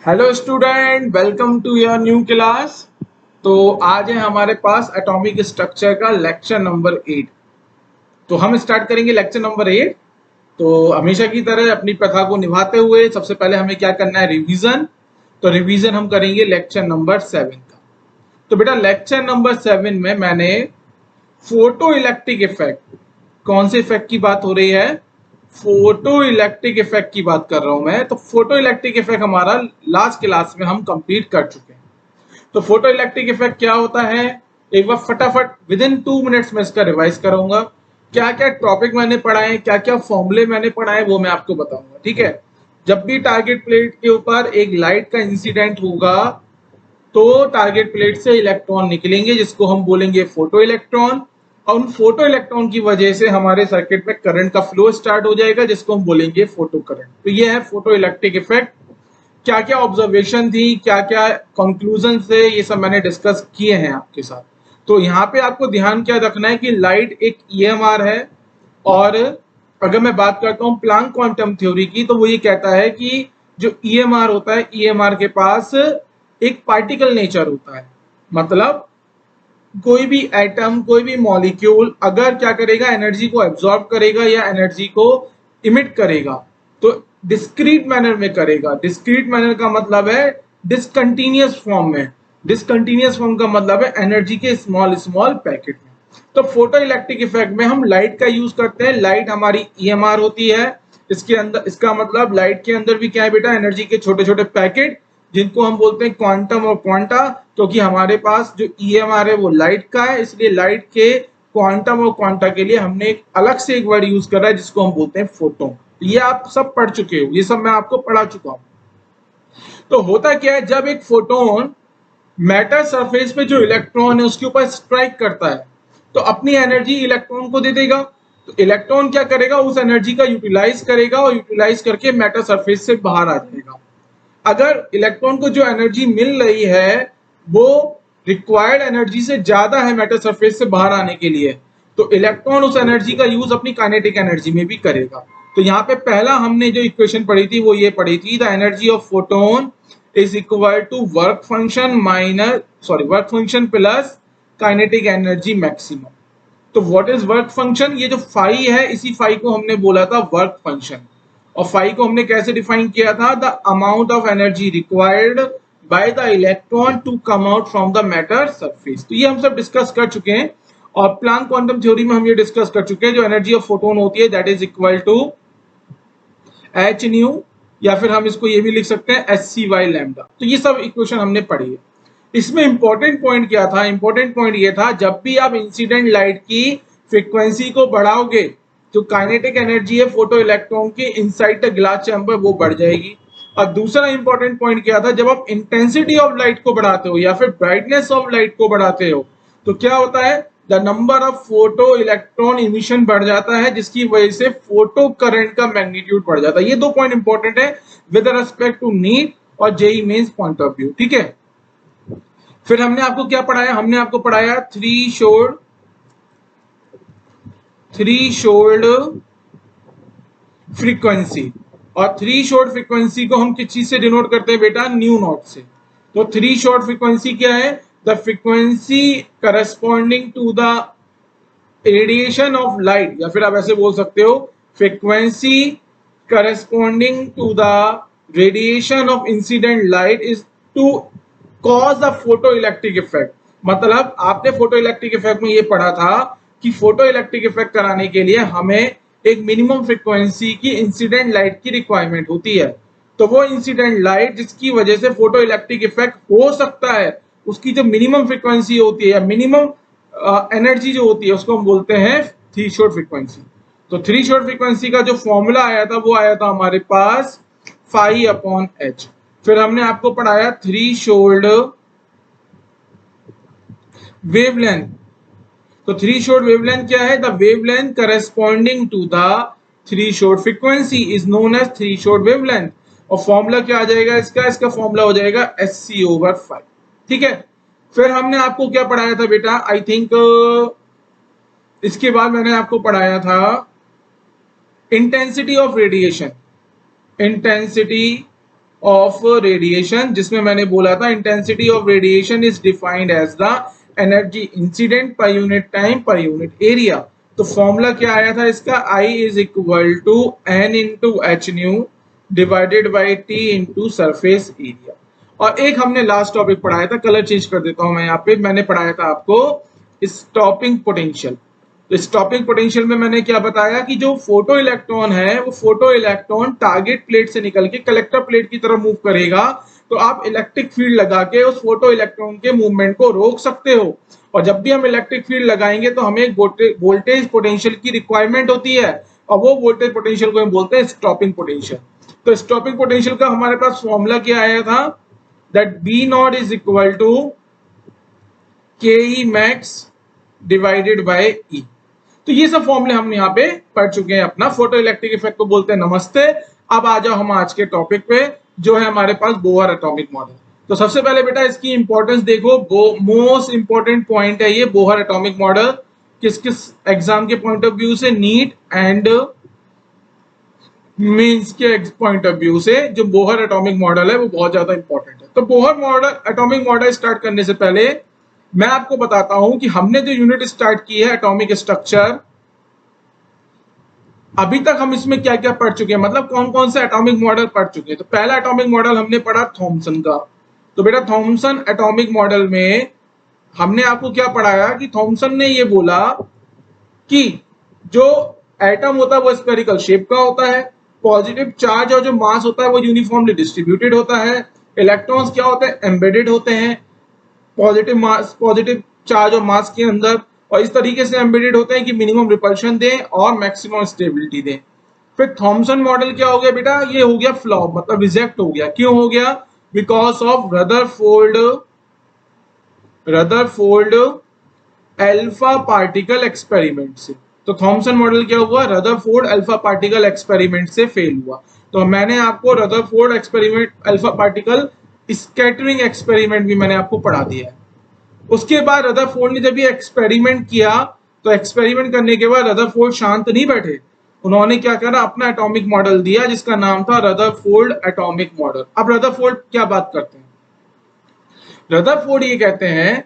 Hello student, welcome to your new class. तो आज है हमारे पास एटॉमिक स्ट्रक्चर का लेक्चर नंबर 8। तो हम स्टार्ट करेंगे लेक्चर नंबर 8। तो हमेशा की तरह अपनी प्रथा को निभाते हुए सबसे पहले हमें क्या करना है, रिवीजन। तो रिवीजन हम करेंगे लेक्चर नंबर 7 का। तो बेटा लेक्चर नंबर 7 में मैंने फोटो इलेक्ट्रिक इफेक्ट, कौन से इफेक्ट की बात हो रही है, फोटो इलेक्ट्रिक इफेक्ट की बात कर रहा हूं मैं। तो फोटो इलेक्ट्रिक इफेक्ट हमारा लास्ट क्लास में हम कंप्लीट कर चुके हैं। तो फोटो इलेक्ट्रिक इफेक्ट क्या होता है, एक बार फटाफट विद इन 2 मिनट्स में इसका रिवाइज कराऊंगा। क्या क्या टॉपिक मैंने पढ़ाए, क्या क्या फॉर्मूले मैंने पढ़ाए, वो मैं आपको बताऊंगा। ठीक है। जब भी टारगेट प्लेट के ऊपर एक लाइट का इंसिडेंट होगा तो टारगेट प्लेट से इलेक्ट्रॉन निकलेंगे जिसको हम बोलेंगे फोटो इलेक्ट्रॉन, और उन फोटो इलेक्ट्रॉन की वजह से हमारे सर्किट में करंट का फ्लो स्टार्ट हो जाएगा जिसको हम बोलेंगे फोटो करंट। तो ये है फोटो इलेक्ट्रिक इफेक्ट। क्या क्या ऑब्जर्वेशन थी, क्या क्या कंक्लूजन थे, ये सब मैंने डिस्कस किए हैं आपके साथ। तो यहाँ पे आपको ध्यान क्या रखना है कि लाइट एक ईएमआर है, और अगर मैं बात करता हूँ प्लांक क्वांटम थ्योरी की तो वो ये कहता है कि जो ईएमआर होता है, ईएमआर के पास एक पार्टिकल नेचर होता है। मतलब कोई भी एटम, कोई भी मॉलिक्यूल अगर क्या करेगा, एनर्जी को एब्जॉर्ब करेगा या एनर्जी को इमिट करेगा तो डिस्क्रीट मैनर में करेगा। डिस्क्रीट मैनर का मतलब है डिसकंटिन्यूअस फॉर्म में। डिसकंटिन्यूअस फॉर्म का मतलब है एनर्जी के स्मॉल स्मॉल पैकेट में। तो फोटो इलेक्ट्रिक इफेक्ट में हम लाइट का यूज करते हैं। लाइट हमारी ईएमआर होती है। इसके अंदर, इसका मतलब लाइट के अंदर भी क्या है बेटा, एनर्जी के छोटे छोटे पैकेट, जिनको हम बोलते हैं क्वांटम और क्वांटा। क्योंकि हमारे पास जो ईएमआर है वो लाइट का है, इसलिए लाइट के क्वांटम और क्वांटा के लिए हमने एक अलग से एक वर्ड यूज करा है जिसको हम बोलते हैं फोटोन। ये आप सब पढ़ चुके हो, ये सब मैं आपको पढ़ा चुका हूं। तो होता क्या है, जब एक फोटोन मैटर सरफेस पे जो इलेक्ट्रॉन है उसके ऊपर स्ट्राइक करता है तो अपनी एनर्जी इलेक्ट्रॉन को दे देगा। तो इलेक्ट्रॉन क्या करेगा, उस एनर्जी का यूटिलाइज करेगा और यूटिलाइज करके मैटर सरफेस से बाहर आ जाएगा। अगर इलेक्ट्रॉन को जो एनर्जी मिल रही है वो रिक्वायर्ड एनर्जी से ज्यादा है मैटर सरफेस से बाहर आने के लिए, तो इलेक्ट्रॉन उस एनर्जी का यूज अपनी काइनेटिक एनर्जी में भी करेगा। तो यहाँ पे पहला हमने जो इक्वेशन पढ़ी थी वो ये पढ़ी थी, the energy of photon is equal to work function work function plus kinetic energy maximum. तो व्हाट इज वर्क फंक्शन, ये जो फाई है इसी फाई को हमने बोला था वर्क फंक्शन। और फाई को हमने कैसे डिफाइन किया था, the amount of energy required by the electron to come out from the matter surface. तो ये हम सब डिस्कस कर चुके हैं। और प्लांक क्वांटम थ्योरी में हम ये डिस्कस कर चुके हैं, जो एनर्जी ऑफ फोटोन होती है that is equal to H nu, या फिर हम इसको ये भी लिख सकते हैं एस सी वाई लैम्डा। तो ये सब इक्वेशन हमने पढ़ी है। इसमें इंपॉर्टेंट पॉइंट क्या था, इंपॉर्टेंट पॉइंट ये था, जब भी आप इंसिडेंट लाइट की फ्रीक्वेंसी को बढ़ाओगे तो काइनेटिक एनर्जी है फोटो इलेक्ट्रॉन की इनसाइड द ग्लास चैम्बर वो बढ़ जाएगी। और दूसरा इंपॉर्टेंट पॉइंट क्या था, जब आप इंटेंसिटी ऑफ लाइट को बढ़ाते हो या फिर ब्राइटनेस ऑफ लाइट को बढ़ाते हो तो क्या होता है, the number of photo electron emission बढ़ जाता है, जिसकी वजह से फोटो करंट का मैग्नीट्यूड बढ़ जाता है। ये दो पॉइंट इंपॉर्टेंट है विद रिस्पेक्ट टू नीट और JEE Mains point of view. ठीक है। फिर हमने आपको क्या पढ़ाया, हमने आपको पढ़ाया थ्री शोल्ड फ्रीक्वेंसी। और थ्री शोल्ड फ्रीक्वेंसी को हम किस चीज से डिनोट करते हैं बेटा, न्यू नॉट से। तो थ्री शोल्ड फ्रीक्वेंसी क्या है, the frequency corresponding to the radiation of light, या फिर आप ऐसे बोल सकते हो frequency corresponding to the radiation of incident light is to cause the photo electric effect. मतलब आपने फोटो इलेक्ट्रिक इफेक्ट में ये पढ़ा था कि फोटो इलेक्ट्रिक इफेक्ट कराने के लिए हमें एक मिनिमम फ्रीक्वेंसी की इंसिडेंट लाइट की रिक्वायरमेंट होती है। तो वो इंसिडेंट लाइट जिसकी वजह से फोटो इलेक्ट्रिक इफेक्ट हो सकता है, उसकी जो मिनिमम फ्रीक्वेंसी होती है या मिनिमम एनर्जी जो होती है उसको हम बोलते हैं थ्री शोल्ड फ्रीक्वेंसी। तो थ्री शोल्ड फ्रीक्वेंसी का जो फॉर्मूला आया था वो आया था हमारे पास फाई अपॉन एच। फिर हमने आपको पढ़ाया थ्री शोल्ड वेवलेंथ। तो थ्री शोल्ड वेवलेंथ क्या है, the wavelength corresponding to the threshold frequency is known as threshold wavelength. और फॉर्मूला क्या आ जाएगा इसका, इसका फॉर्मूला हो जाएगा एस सी ओवर 5। ठीक है। फिर हमने आपको क्या पढ़ाया था बेटा, आई थिंक इसके बाद मैंने आपको पढ़ाया था intensity of radiation. Intensity of radiation, जिसमें मैंने बोला था intensity of radiation is defined as the energy incident per unit time per unit area. तो फॉर्मूला क्या आया था इसका, I is equal to N into H nu divided by T into surface area. और एक हमने लास्ट टॉपिक पढ़ाया था, कलर चेंज कर देता हूं मैं यहाँ पे, मैंने पढ़ाया था आपको स्टॉपिंग पोटेंशियल। तो स्टॉपिंग पोटेंशियल में मैंने क्या बताया कि जो फोटो इलेक्ट्रॉन है वो फोटो इलेक्ट्रॉन टारगेट प्लेट से निकल के कलेक्टर प्लेट की तरफ मूव करेगा, तो आप इलेक्ट्रिक फील्ड लगा के उस फोटो इलेक्ट्रॉन के मूवमेंट को रोक सकते हो। और जब भी हम इलेक्ट्रिक फील्ड लगाएंगे तो हमें एक वोल्टेज पोटेंशियल की रिक्वायरमेंट होती है, और वो वोल्टेज पोटेंशियल को हम बोलते हैं स्टॉपिंग पोटेंशियल। तो स्टॉपिंग पोटेंशियल का हमारे पास फॉर्मूला क्या आया था, that V naught is equal to K E max divided by E. तो ये सब फॉर्मूले हम यहाँ पे पढ़ चुके हैं अपना फोटो इलेक्ट्रिक इफेक्ट को बोलते हैं नमस्ते। अब आ जाओ हम आज के टॉपिक पे, जो है हमारे पास बोहर एटॉमिक मॉडल। तो सबसे पहले बेटा इसकी इंपॉर्टेंस देखो, मोस्ट इंपॉर्टेंट पॉइंट है ये बोहर एटॉमिक मॉडल। किस किस एग्जाम के पॉइंट ऑफ व्यू से, नीट एंड मेंस के पॉइंट ऑफ व्यू से जो बोहर एटॉमिक मॉडल है वो बहुत ज्यादा इंपॉर्टेंट है। तो Bohr model atomic model start करने से पहले मैं आपको बताता हूं कि हमने जो यूनिट स्टार्ट की है एटॉमिक स्ट्रक्चर, अभी तक हम इसमें क्या क्या पढ़ चुके हैं, मतलब कौन कौन से एटॉमिक मॉडल पढ़ चुके हैं। तो पहला एटॉमिक मॉडल हमने पढ़ा थॉमसन का। तो बेटा थॉमसन एटॉमिक मॉडल में हमने आपको क्या पढ़ाया कि थॉमसन ने ये बोला कि जो एटम होता है वो स्फेरिकल शेप का होता है, पॉजिटिव चार्ज और जो मास होता है वो यूनिफॉर्मली डिस्ट्रीब्यूटेड होता है, इलेक्ट्रॉन्स क्या होते हैं, एम्बेडेड होते हैं पॉजिटिव मास, पॉजिटिव चार्ज और मास के अंदर, और इस तरीके से एम्बेडेड होते हैं कि मिनिमम रिपल्शन दें और मैक्सिमम स्टेबिलिटी दें। फिर थॉमसन मॉडल क्या हो गया बेटा, ये हो गया फ्लॉप, मतलब रिजेक्ट हो गया। क्यों हो गया, because of Rutherford alpha particle experiment से। तो थॉमसन मॉडल क्या हुआ, रदरफोर्ड अल्फा पार्टिकल एक्सपेरिमेंट से फेल हुआ। तो मैंने आपको Rutherford experiment alpha particle scattering experiment भी मैंने आपको पढ़ा दिया है। उसके बाद रदरफोर्ड ने जब ये एक्सपेरिमेंट किया, तो एक्सपेरिमेंट करने के बाद रदरफोर्ड शांत नहीं बैठे, उन्होंने क्या करा, अपना एटॉमिक मॉडल दिया जिसका नाम था रदरफोर्ड एटॉमिक मॉडल। अब रदरफोर्ड क्या बात करते हैं, रदरफोर्ड ये कहते हैं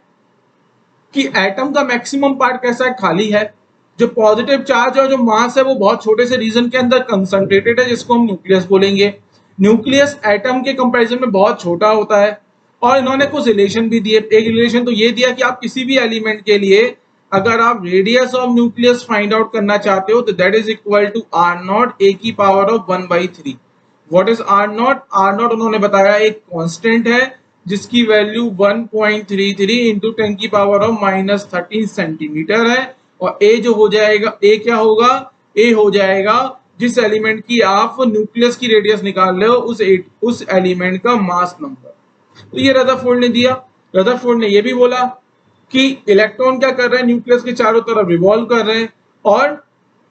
कि एटम का मैक्सिमम पार्ट कैसा है, खाली है, जो पॉजिटिव चार्ज और जो मास है वो बहुत छोटे से रीजन के अंदर कंसंट्रेटेड है, जिसको हम न्यूक्लियस बोलेंगे। न्यूक्लियस एटम के कंपैरिजन में बहुत छोटा होता है। और इन्होंने कुछ रिलेशन भी दिए। एक रिलेशन तो ये दिया कि आप किसी भी एलिमेंट के लिए अगर आप radius of nucleus find out करना चाहते हो तो that is equal to R naught A की power of 1/3। What is R naught, R naught उन्होंने बताया एक कांस्टेंट है जिसकी वैल्यू 1.33 इंटू 10 की पावर ऑफ -13 सेंटीमीटर है। और ए जो हो जाएगा, ए क्या होगा, ए हो जाएगा जिस एलिमेंट की आप न्यूक्लियस की रेडियस निकाल रहे हो उस एलिमेंट का मास नंबर। तो ये रदरफोर्ड ने दिया। रदरफोर्ड ने ये भी बोला कि इलेक्ट्रॉन क्या कर रहे हैं, न्यूक्लियस के चारों तरफ रिवॉल्व कर रहे हैं, और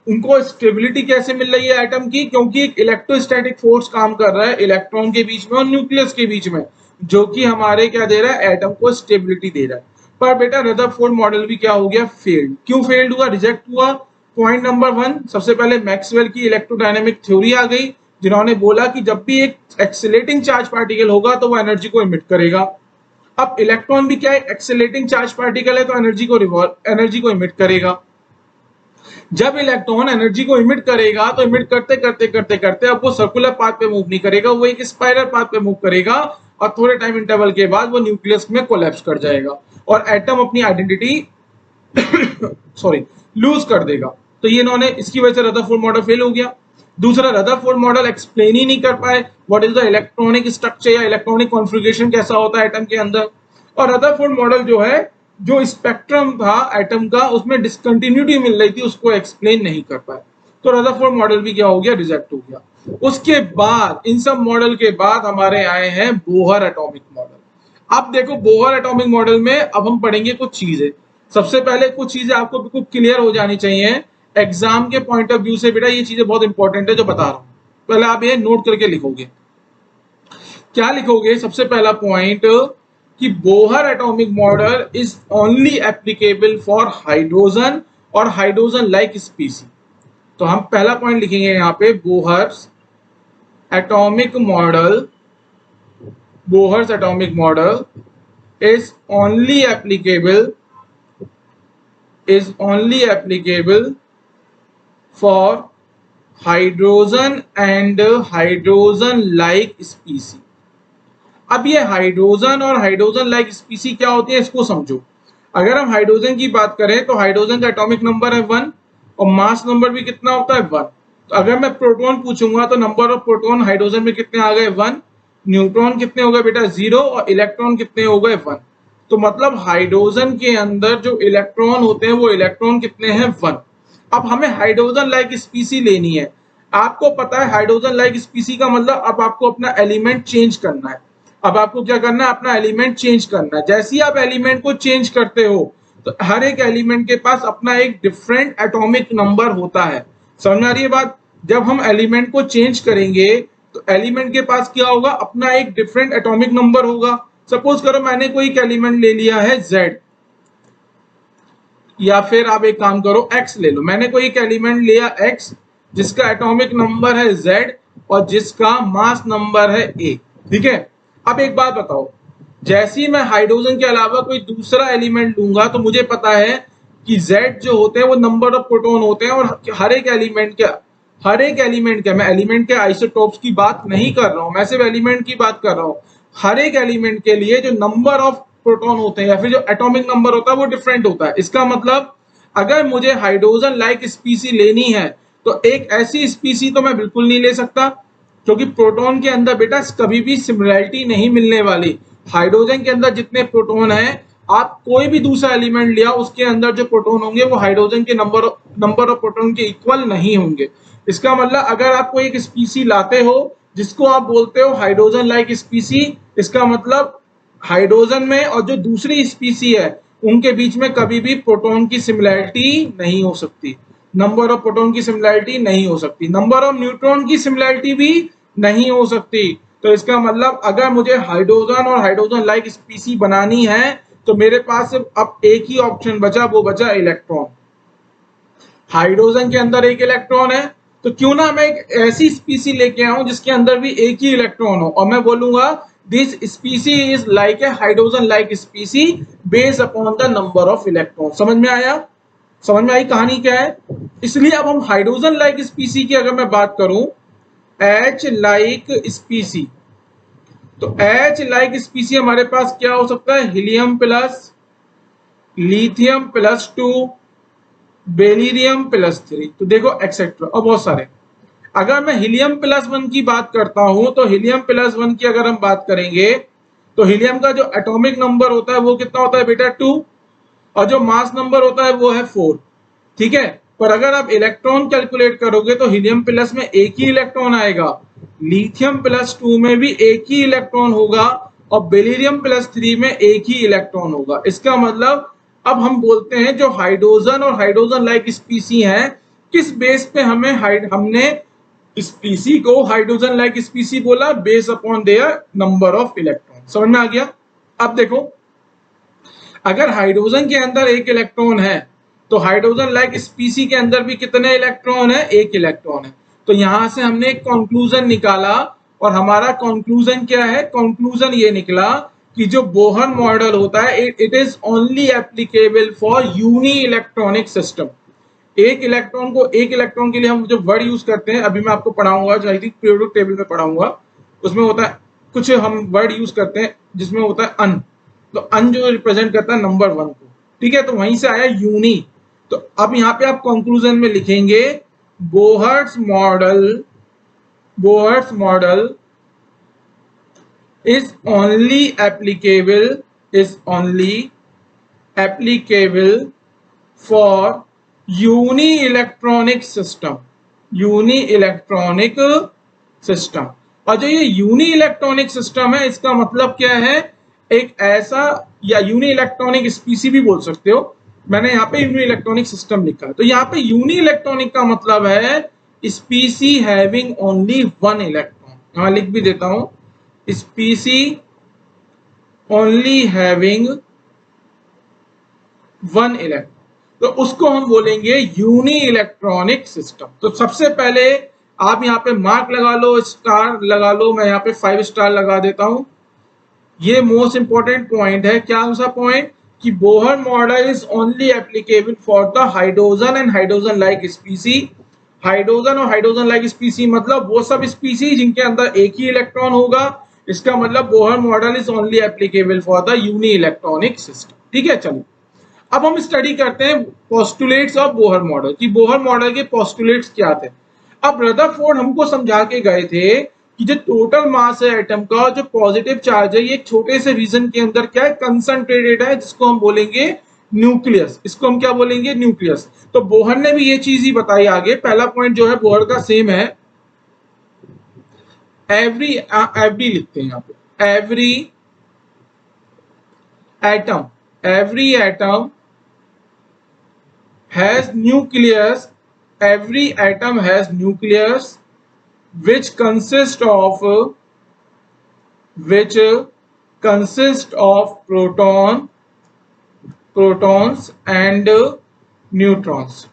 उनको स्टेबिलिटी कैसे मिल रही है एटम की, क्योंकि एक इलेक्ट्रोस्टैटिक फोर्स काम कर रहा है इलेक्ट्रॉन के बीच में और न्यूक्लियस के बीच में, जो कि हमारे क्या दे रहा है, एटम को स्टेबिलिटी दे रहा है। पर बेटा रदरफोर्ड मॉडल भी क्या हो गया, फेल्ड। क्यों फेल्ड हुआ, रिजेक्ट हुआ। पॉइंट नंबर 1, सबसे पहले मैक्सवेल की इलेक्ट्रोडायनेमिक थ्योरी आ गई, जिन्होंने बोला कि जब भी एक एक्सीलरेटिंग चार्ज पार्टिकल होगा तो वो एनर्जी को इमिट करेगा। अब इलेक्ट्रॉन भी क्या है, एक्सीलरेटिंग चार्ज पार्टिकल है, तो एनर्जी को इमिट करेगा। जब इलेक्ट्रॉन एनर्जी को इमिट करेगा तो इमिट करते करते करते करते अब वो सर्कुलर पाथ पे मूव नहीं करेगा, वो एक स्पाइरल पाथ पे मूव करेगा, और थोड़े टाइम इंटरवल के बाद वो न्यूक्लियस में कोलैप्स कर जाएगा और एटम अपनी आइडेंटिटी लूज कर देगा। तो ये इन्होंने, इसकी वजह से रदरफोर्ड मॉडल फेल हो गया। दूसरा, रदरफोर्ड मॉडल एक्सप्लेन ही नहीं कर पाए what is the electronic structure या इलेक्ट्रॉनिक कॉन्फ़िगरेशन कैसा होता है एटम के अंदर। और रदरफोर्ड मॉडल जो है, जो स्पेक्ट्रम था एटम का उसमें डिसकंटिन्यूटी मिल रही थी, उसको एक्सप्लेन नहीं कर पाए। तो रदरफोर्ड मॉडल भी क्या हो गया, रिजेक्ट हो गया। उसके बाद, इन सब मॉडल के बाद हमारे आए हैं बोहर एटॉमिक मॉडल। अब देखो बोहर एटॉमिक मॉडल में अब हम पढ़ेंगे कुछ चीजें। सबसे पहले कुछ चीजें आपको बिल्कुल क्लियर हो जानी चाहिए एग्जाम के पॉइंट ऑफ व्यू से। बेटा ये चीजें बहुत इंपॉर्टेंट है जो बता रहा हूं, पहले आप ये नोट करके लिखोगे। क्या लिखोगे, सबसे पहला पॉइंट कि Bohr atomic model is only applicable for hydrogen और हाइड्रोजन लाइक स्पीसी। तो हम पहला पॉइंट लिखेंगे यहाँ पे, Bohr atomic model Bohr's atomic model is only applicable for hydrogen and hydrogen like स्पीसी। अब ये हाइड्रोजन और हाइड्रोजन लाइक स्पीसी क्या होती है इसको समझो। अगर हम हाइड्रोजन की बात करें तो हाइड्रोजन का एटॉमिक नंबर है 1 और मास नंबर भी कितना होता है 1। तो अगर मैं प्रोटॉन पूछूंगा तो नंबर ऑफ प्रोटॉन हाइड्रोजन में कितने आ गए 1, न्यूट्रॉन कितने हो गए बेटा 0 और इलेक्ट्रॉन कितने हो गए 1। तो मतलब हाइड्रोजन के अंदर जो इलेक्ट्रॉन होते हैं वो इलेक्ट्रॉन कितने हैं 1। अब हमें हाइड्रोजन लाइक स्पीसी लेनी है। आपको पता है हाइड्रोजन लाइक स्पीसी का मतलब अब आपको अपना एलिमेंट चेंज करना है। अब आपको क्या करना है, अपना एलिमेंट चेंज करना है। जैसे ही आप एलिमेंट को चेंज करते हो तो हर एक एलिमेंट के पास अपना एक डिफरेंट एटॉमिक नंबर होता है। समझ में आ रही है बात। जब हम एलिमेंट को चेंज करेंगे तो एलिमेंट के पास क्या होगा, अपना एक डिफरेंट एटॉमिक नंबर होगा। सपोज करो मैंने कोई एक एलिमेंट ले लिया है Z, या फिर आप एक काम करो X ले लो। मैंने कोई एक एलिमेंट लिया X जिसका एटॉमिक नंबर है Z और जिसका मास नंबर है A। ठीक है। अब एक बात बताओ, जैसे ही मैं हाइड्रोजन के अलावा कोई दूसरा एलिमेंट लूंगा तो मुझे पता है कि Z जो होते हैं वो नंबर ऑफ प्रोटॉन होते हैं और हर एक एलिमेंट क्या मैं एलिमेंट के आइसोटोप्स की बात नहीं कर रहा हूं, मैं सिर्फ एलिमेंट की बात कर रहा हूं। हर एक एलिमेंट के लिए जो नंबर ऑफ प्रोटॉन होते हैं या फिर जो एटॉमिक नंबर होता है वो डिफरेंट होता है। इसका मतलब अगर मुझे हाइड्रोजन लाइक स्पीसी लेनी है तो एक ऐसी स्पीसी तो मैं बिल्कुल नहीं ले सकता, क्योंकि प्रोटॉन के अंदर बेटा कभी भी सिमिलैरिटी नहीं मिलने वाली। हाइड्रोजन के अंदर जितने प्रोटॉन हैं, आप कोई भी दूसरा एलिमेंट लिया उसके अंदर जो प्रोटॉन होंगे वो हाइड्रोजन के नंबर ऑफ प्रोटॉन के इक्वल नहीं होंगे। इसका मतलब अगर आप कोई एक स्पीसी लाते हो जिसको आप बोलते हो हाइड्रोजन लाइक स्पीसी, इसका मतलब हाइड्रोजन में और जो दूसरी स्पीसी है उनके बीच में कभी भी प्रोटॉन की सिमिलैरिटी नहीं हो सकती, नंबर ऑफ प्रोटॉन की सिमिलैरिटी नहीं हो सकती, नंबर ऑफ न्यूट्रॉन की सिमिलैरिटी भी नहीं हो सकती। तो इसका मतलब अगर मुझे हाइड्रोजन और हाइड्रोजन लाइक स्पीसी बनानी है तो मेरे पास सिर्फ अब एक ही ऑप्शन बचा, वो बचा इलेक्ट्रॉन। हाइड्रोजन के अंदर एक इलेक्ट्रॉन है तो क्यों ना मैं एक ऐसी स्पीसी लेके आऊं जिसके अंदर भी एक ही इलेक्ट्रॉन हो और मैं बोलूंगा this स्पीसी is like a hydrogen like स्पीसी based upon the number of electron. समझ में आया? समझ में आई कहानी क्या है? इसलिए अब हम हाइड्रोजन लाइक स्पीसी की अगर मैं बात करूं, H लाइक स्पीसी, तो H लाइक स्पीसी हमारे पास क्या हो सकता है, helium plus, lithium plus 2, beryllium plus 3, तो देखो एक्सेट्रा और बहुत सारे। अगर मैं हीलियम प्लस 1 की बात करता हूं तो हीलियम प्लस 1 की अगर हम बात करेंगे तो हीलियम का जो एटॉमिक नंबर होता है वो कितना होता है बेटा 2 और जो मास नंबर होता है वो है 4। ठीक है। पर अगर आप इलेक्ट्रॉन कैलकुलेट करोगे तो हीलियम प्लस में एक ही इलेक्ट्रॉन आएगा, लिथियम प्लस 2 में भी एक ही इलेक्ट्रॉन होगा और बेरिलियम प्लस 3 में एक ही इलेक्ट्रॉन होगा। इसका मतलब अब हम बोलते हैं जो हाइड्रोजन और हाइड्रोजन लाइक स्पीसी हैं, किस बेस पे हमने स्पीसी को हाइड्रोजन लाइक स्पीसी बोला, base upon their number of electron. समझ में आ गया? अब देखो अगर हाइड्रोजन के अंदर एक इलेक्ट्रॉन है तो हाइड्रोजन लाइक स्पीसी के अंदर भी कितने इलेक्ट्रॉन है, एक इलेक्ट्रॉन है। तो यहां से हमने एक कंक्लूजन निकाला और हमारा कंक्लूजन क्या है, कंक्लूजन ये निकला कि जो बोहर मॉडल होता है it is only applicable for uni electronic system. एक इलेक्ट्रॉन के लिए हम जो वर्ड यूज करते हैं, अभी मैं आपको पढ़ाऊंगा, जो आई थिंक पीरियोडिक टेबल में पढ़ाऊंगा, उसमें होता है कुछ हम वर्ड यूज करते हैं जिसमें होता है अन, तो अन जो रिप्रेजेंट करता है नंबर 1 को। ठीक है, तो वहीं से आया यूनी। तो अब यहाँ पे आप कंक्लूजन में लिखेंगे Bohr's model is only applicable for uni electronic system। और जो ये यूनी इलेक्ट्रॉनिक सिस्टम है इसका मतलब क्या है, एक ऐसा, या यूनी इलेक्ट्रॉनिक स्पीसी भी बोल सकते हो, मैंने यहाँ पे यूनी इलेक्ट्रॉनिक सिस्टम लिखा है। तो यहाँ पे यूनी इलेक्ट्रॉनिक का मतलब है स्पीसी हैविंग ओनली 1 इलेक्ट्रॉन। यहाँ लिख भी देता हूं, स्पीसी ओनली हैविंग 1 इलेक्ट्रॉन, तो उसको हम बोलेंगे यूनी इलेक्ट्रॉनिक सिस्टम। तो सबसे पहले आप यहाँ पे मार्क लगा लो, स्टार लगा लो, मैं यहाँ पे 5 स्टार लगा देता हूं। ये मोस्ट इंपॉर्टेंट पॉइंट है। क्या सा पॉइंट कि Bohr model is only applicable for the hydrogen and hydrogen like स्पीसी। Hydrogen और हाइड्रोजन लाइक स्पीसी मतलब वो सब स्पीसी जिनके अंदर एक ही इलेक्ट्रॉन होगा। इसका मतलब Bohr model is only applicable for the uni electronic system. ठीक है, चलो अब हम स्टडी करते हैं पोस्टुलेट्स ऑफ बोहर मॉडल कि बोहर मॉडल के पोस्टुलेट्स क्या थे। अब रदरफोर्ड हमको समझा के गए थे कि जो टोटल मास है एटम का, जो पॉजिटिव चार्ज है, ये एक छोटे से रीजन के अंदर क्या है, कंसंट्रेटेड है, जिसको हम बोलेंगे न्यूक्लियस। इसको हम क्या बोलेंगे, न्यूक्लियस। तो बोहर ने भी ये चीज ही बताई आगे। पहला पॉइंट जो है बोहर का सेम है, एवरी एवरी लिखते हैं यहाँ पे, every atom has nucleus, every atom has nucleus which consists of protons and neutrons.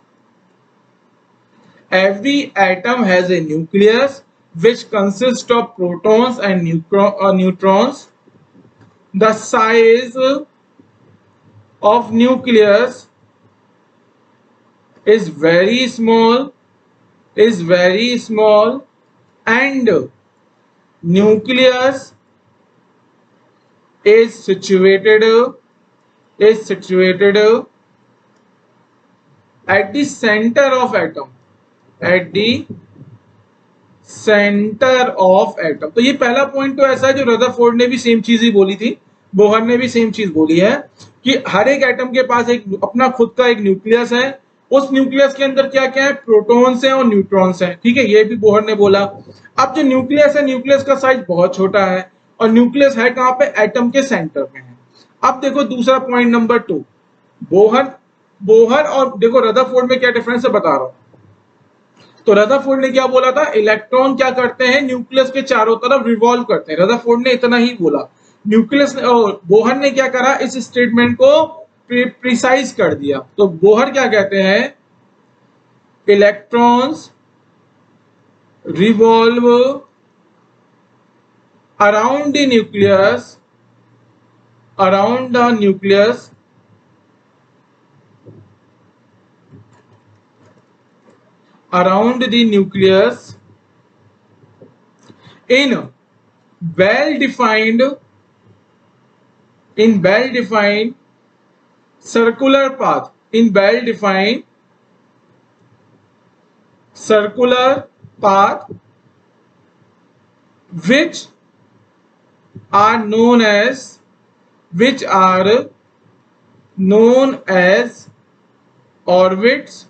Every atom has a nucleus which consists of protons and neutrons. The size of nucleus is very small and nucleus is situated at the center of atom, at the centre of atom. तो ये पहला point तो ऐसा है जो Rutherford ने भी same चीज ही बोली थी, बोहर ने भी सेम चीज बोली है कि हर एक एटम के पास एक अपना खुद का एक न्यूक्लियस है। उस न्यूक्लियस के अंदर क्या क्या है, प्रोटॉन्स हैं और न्यूट्रॉन्स हैं। ठीक है, ये भी बोहर ने बोला। अब जो न्यूक्लियस है, न्यूक्लियस का साइज बहुत छोटा है और न्यूक्लियस है कहां पे, एटम के सेंटर में है। अब देखो दूसरा पॉइंट नंबर 2, बोहर बोहर और देखो रदरफोर्ड में क्या डिफरेंस है बता रहा हूं। तो रदरफोर्ड ने क्या बोला था, इलेक्ट्रॉन क्या करते हैं, न्यूक्लियस के चारों तरफ रिवॉल्व करते हैं। रदरफोर्ड ने इतना ही बोला। न्यूक्लियस बोहर ने क्या करा, इस स्टेटमेंट को प्रिसाइज कर दिया। तो बोहर क्या कहते हैं, electrons revolve around the nucleus, around the nucleus in well defined circular path, which are known as orbits,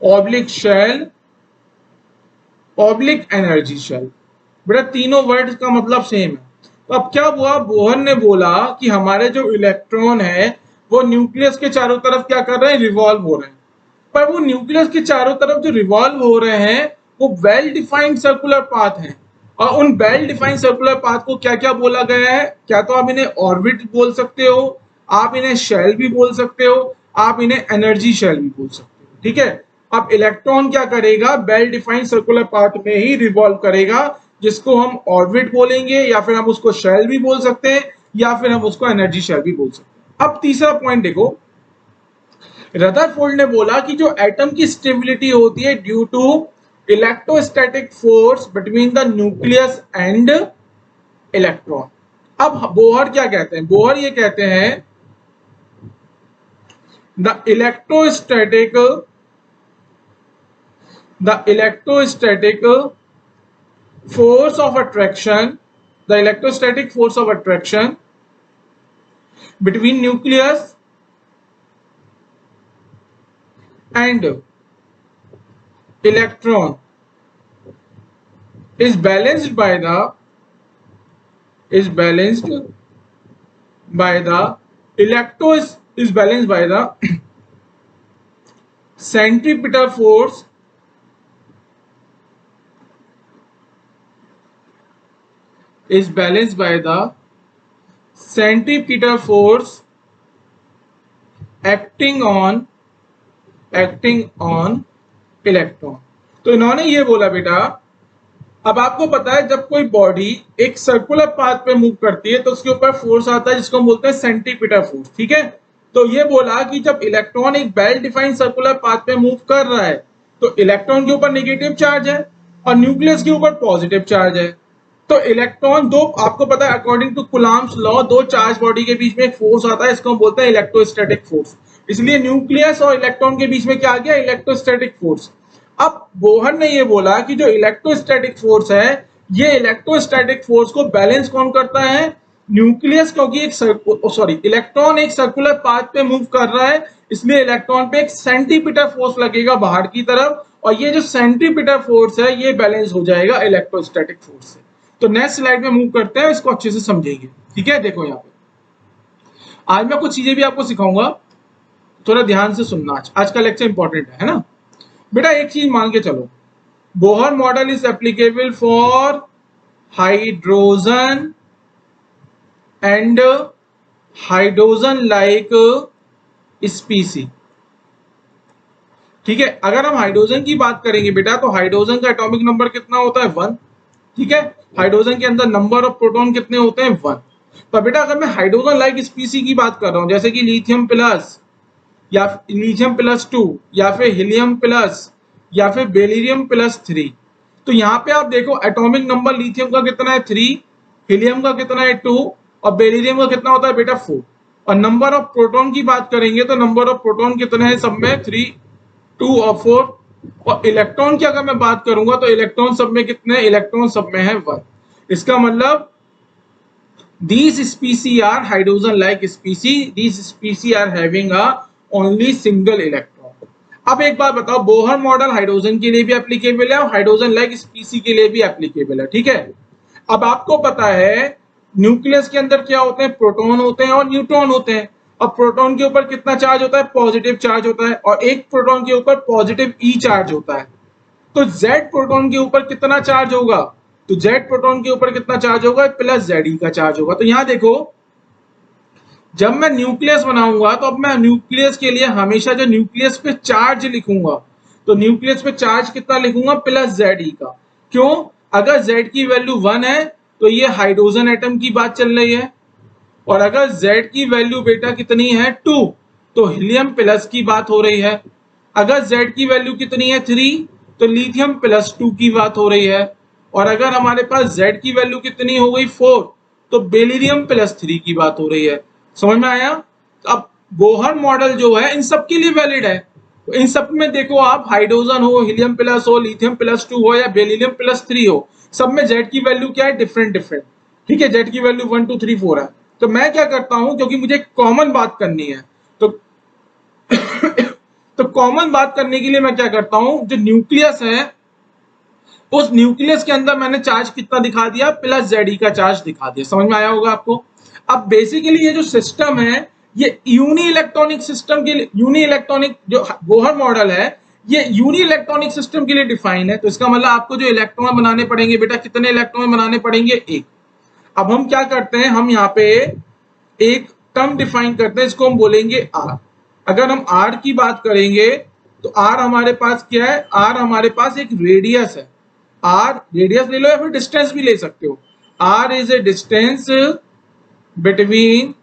or like shell, or like energy shell. बेटा तीनों वर्ड्स का मतलब सेम है। तो अब क्या हुआ, बोहर ने बोला कि हमारे जो इलेक्ट्रॉन है वो न्यूक्लियस के चारों तरफ क्या कर रहे हैं, रिवॉल्व हो रहे हैं। पर वो न्यूक्लियस के चारों तरफ जो रिवॉल्व हो रहे हैं वो वेल डिफाइंड सर्कुलर पाथ है। और उन वेल डिफाइंड सर्कुलर पाथ को क्या क्या बोला गया है, क्या तो आप इन्हें ऑर्बिट बोल सकते हो, आप इन्हें शेल भी बोल सकते हो, आप इन्हें एनर्जी शेल भी बोल सकते हो। ठीक है, अब इलेक्ट्रॉन क्या करेगा, वेल डिफाइंड सर्कुलर पाथ में ही रिवॉल्व करेगा, जिसको हम ऑर्बिट बोलेंगे या फिर हम उसको शेल भी बोल सकते हैं या फिर हम उसको एनर्जी शेल भी बोल सकते हैं। अब तीसरा पॉइंट देखो, रदरफोर्ड ने बोला कि जो एटम की स्टेबिलिटी होती है due to electrostatic force between the nucleus and electron. अब बोहर क्या कहते हैं, बोहर ये कहते हैं the electrostatic force of attraction, between nucleus and electron is balanced by the centripetal force acting on electron. तो इन्होंने ये बोला बेटा अब आपको पता है जब कोई बॉडी एक सर्कुलर पाथ पे मूव करती है तो उसके ऊपर फोर्स आता है जिसको हम बोलते हैं सेंटीमीटर फोर्स, ठीक है। तो ये बोला कि जब इलेक्ट्रॉन एक वेल डिफाइंड सर्कुलर पाथ पे मूव कर रहा है तो इलेक्ट्रॉन के ऊपर नेगेटिव चार्ज है और न्यूक्लियस के ऊपर पॉजिटिव चार्ज है। तो इलेक्ट्रॉन दो, आपको पता है अकॉर्डिंग टू कुलाम्स लॉ, दो चार्ज बॉडी के बीच में एक फोर्स आता है, इसको हम बोलते हैं इलेक्ट्रोस्टैटिक फोर्स। इसलिए न्यूक्लियस और इलेक्ट्रॉन के बीच में क्या आ गया, इलेक्ट्रोस्टैटिक फोर्स। अब बोहर ने ये बोला कि जो इलेक्ट्रोस्टैटिक फोर्स है, ये इलेक्ट्रोस्टैटिक फोर्स को बैलेंस कौन करता है, न्यूक्लियस, क्योंकि एक इलेक्ट्रॉन एक सर्कुलर पाथ पे मूव कर रहा है, इसलिए इलेक्ट्रॉन पे एक सेंटीमीटर फोर्स लगेगा बाहर की तरफ, और ये जो सेंटीमीटर फोर्स है ये बैलेंस हो जाएगा इलेक्ट्रोस्टैटिक फोर्स से। तो नेक्स्ट स्लाइड में मूव करते हैं, इसको अच्छे से समझेंगे, ठीक है। देखो यहाँ पे आज मैं कुछ चीजें भी आपको सिखाऊंगा, थोड़ा ध्यान से सुनना। आज का लेक्चर इंपॉर्टेंट है ना बेटा। एक चीज मान के चलो, Bohr model is applicable for hydrogen and hydrogen like स्पीसी, ठीक है। अगर हम हाइड्रोजन की बात करेंगे बेटा तो हाइड्रोजन का एटॉमिक नंबर कितना होता है, 1, ठीक है। हाइड्रोजन के अंदर नंबर ऑफ प्रोटॉन कितने होते हैं, 1। पर बेटा अगर मैं हाइड्रोजन लाइक स्पीसी की बात कर रहा हूं, जैसे कि लिथियम प्लस या लिथियम प्लस 2 या फिर हीलियम प्लस या फिर बेरिलियम प्लस 3, तो यहाँ पे आप देखो एटॉमिक नंबर लिथियम का कितना है, 3, हीलियम का कितना है, 2, और बेरिलियम का कितना होता है बेटा, 4। और नंबर ऑफ प्रोटॉन की बात करेंगे तो नंबर ऑफ प्रोटॉन कितने हैं सब में, 3, 2 और 4। और इलेक्ट्रॉन की अगर मैं बात करूंगा तो इलेक्ट्रॉन सब में कितने, इलेक्ट्रॉन सब में है 1। इसका मतलब these species are hydrogen like species, these species are having a only single electron। अब एक बात बताओ, बोहर मॉडल हाइड्रोजन के लिए भी एप्लीकेबल है और हाइड्रोजन लाइक स्पीसी के लिए भी एप्लीकेबल है, ठीक है। अब आपको पता है न्यूक्लियस के अंदर क्या होते हैं, प्रोटॉन होते हैं और न्यूट्रॉन होते हैं। अब प्रोटॉन के ऊपर कितना चार्ज होता है, पॉजिटिव चार्ज होता है, और एक प्रोटॉन के ऊपर पॉजिटिव ई चार्ज होता है। तो जेड प्रोटॉन के ऊपर कितना चार्ज होगा, तो जेड प्रोटॉन के ऊपर कितना चार्ज होगा, प्लस जेड का चार्ज होगा। तो यहां देखो जब मैं न्यूक्लियस बनाऊंगा तो अब मैं न्यूक्लियस के लिए हमेशा जो न्यूक्लियस पे चार्ज लिखूंगा तो न्यूक्लियस पे चार्ज कितना लिखूंगा, प्लस जेड का। क्यों, अगर जेड की वैल्यू 1 है तो ये हाइड्रोजन एटम की बात चल रही है, और अगर जेड की वैल्यू बेटा कितनी है, 2, तो हीलियम प्लस की बात हो रही है। अगर जेड की वैल्यू कितनी है, 3, तो लिथियम प्लस 2 की बात हो रही है। और अगर हमारे पास Z की वैल्यू कितनी हो गई, 4, तो बेरिलियम प्लस 3 की बात हो रही है। समझ में आया। अब बोहर मॉडल जो है इन सब के लिए वैलिड है। तो इन सब में देखो आप, हाइड्रोजन हो, हीलियम प्लस हो, लिथियम प्लस 2 हो या बेरिलियम प्लस 3 हो, सब में Z की वैल्यू क्या है, डिफरेंट डिफरेंट, ठीक है। Z की वैल्यू 1 2 3 4 है। तो मैं क्या करता हूं, क्योंकि मुझे कॉमन बात करनी है, तो तो कॉमन बात करने के लिए मैं क्या करता हूं, जो न्यूक्लियस है उस न्यूक्लियस के अंदर मैंने चार्ज कितना दिखा दिया, प्लस जेड का चार्ज दिखा दिया। समझ में आया होगा आपको। अब बेसिकली ये जो सिस्टम है ये यूनी इलेक्ट्रॉनिक सिस्टम के लिए, यूनी इलेक्ट्रॉनिक जो बोहर मॉडल है ये यूनी इलेक्ट्रॉनिक सिस्टम के लिए डिफाइन है। तो इसका मतलब आपको जो इलेक्ट्रॉन बनाने पड़ेंगे बेटा, कितने इलेक्ट्रॉन बनाने पड़ेंगे, 1। अब हम क्या करते हैं, हम यहाँ पे एक टर्म डिफाइन करते हैं, इसको हम बोलेंगे आर। अगर हम आर की बात करेंगे तो आर हमारे पास क्या है, आर हमारे पास एक रेडियस है। आर रेडियस ले लो या फिर डिस्टेंस भी ले सकते हो। R is a distance between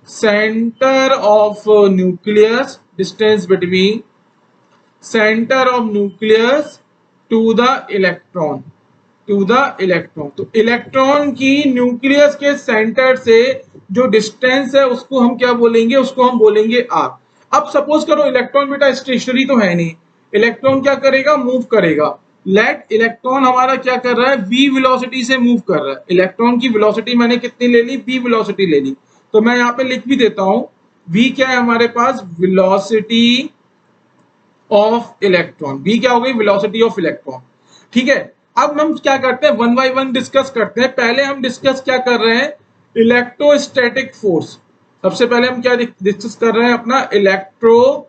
centre of nucleus, distance between centre of nucleus to the electron, to the electron. तो इलेक्ट्रॉन की न्यूक्लियस के सेंटर से जो डिस्टेंस है उसको हम क्या बोलेंगे, उसको हम बोलेंगे आर। अब सपोज करो इलेक्ट्रॉन बेटा स्टेशनरी तो है नहीं, इलेक्ट्रॉन क्या करेगा, मूव करेगा। लेट इलेक्ट्रॉन हमारा क्या कर रहा है, v वेलोसिटी से मूव कर रहा है। इलेक्ट्रॉन की वेलोसिटी मैंने कितनी ले ली, v वेलोसिटी ले ली। तो मैं यहाँ पे लिख भी देता हूं, v क्या है हमारे पास, वेलोसिटी ऑफ इलेक्ट्रॉन। v क्या हो गई, वेलोसिटी ऑफ इलेक्ट्रॉन, ठीक है। अब हम क्या करते हैं, 1 बाय 1 डिस्कस करते हैं। पहले हम डिस्कस क्या कर रहे हैं, इलेक्ट्रोस्टैटिक फोर्स। सबसे पहले हम क्या डिस्कस कर रहे हैं, अपना इलेक्ट्रोस्टैटिक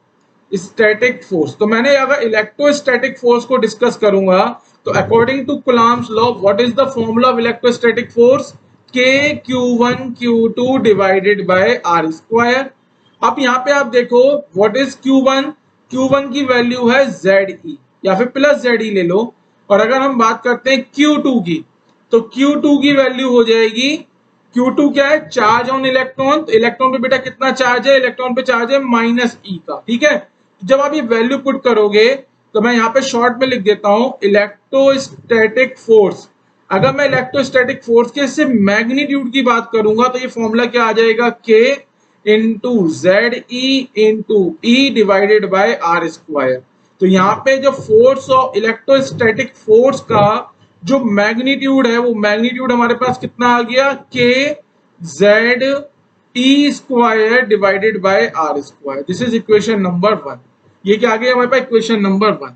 फोर्स। तो मैंने अगर इलेक्ट्रोस्टैटिक फोर्स को डिस्कस करूंगा तो according to Coulomb's law what is the formula of electrostatic force, K(Q1 Q2 divided by R square. अब यहाँ पे आप देखो व्हाट इज Q1, Q1 की वैल्यू है Ze या फिर प्लस Ze ले लो। और अगर हम बात करते हैं Q2 की, तो Q2 की वैल्यू हो जाएगी, Q2 क्या है, चार्ज ऑन इलेक्ट्रॉन। तो इलेक्ट्रॉन पे बेटा कितना चार्ज है, इलेक्ट्रॉन पे चार्ज है -e का, ठीक है। जब आप ये वैल्यू पुट करोगे तो मैं यहाँ पे शॉर्ट में लिख देता हूं इलेक्ट्रोस्टैटिक फोर्स। अगर मैं इलेक्ट्रोस्टैटिक फोर्स के इससे मैग्नीट्यूड की बात करूंगा तो ये फॉर्मूला क्या आ जाएगा, K into ZE into E divided by R square. तो यहाँ पे जो फोर्स और इलेक्ट्रोस्टैटिक फोर्स का जो मैग्नीट्यूड है वो मैग्नीट्यूड हमारे पास कितना आ गया, K ZE square divided by R square. This is equation number 1। ये क्या आ गया हमारे पास, इक्वेशन नंबर 1।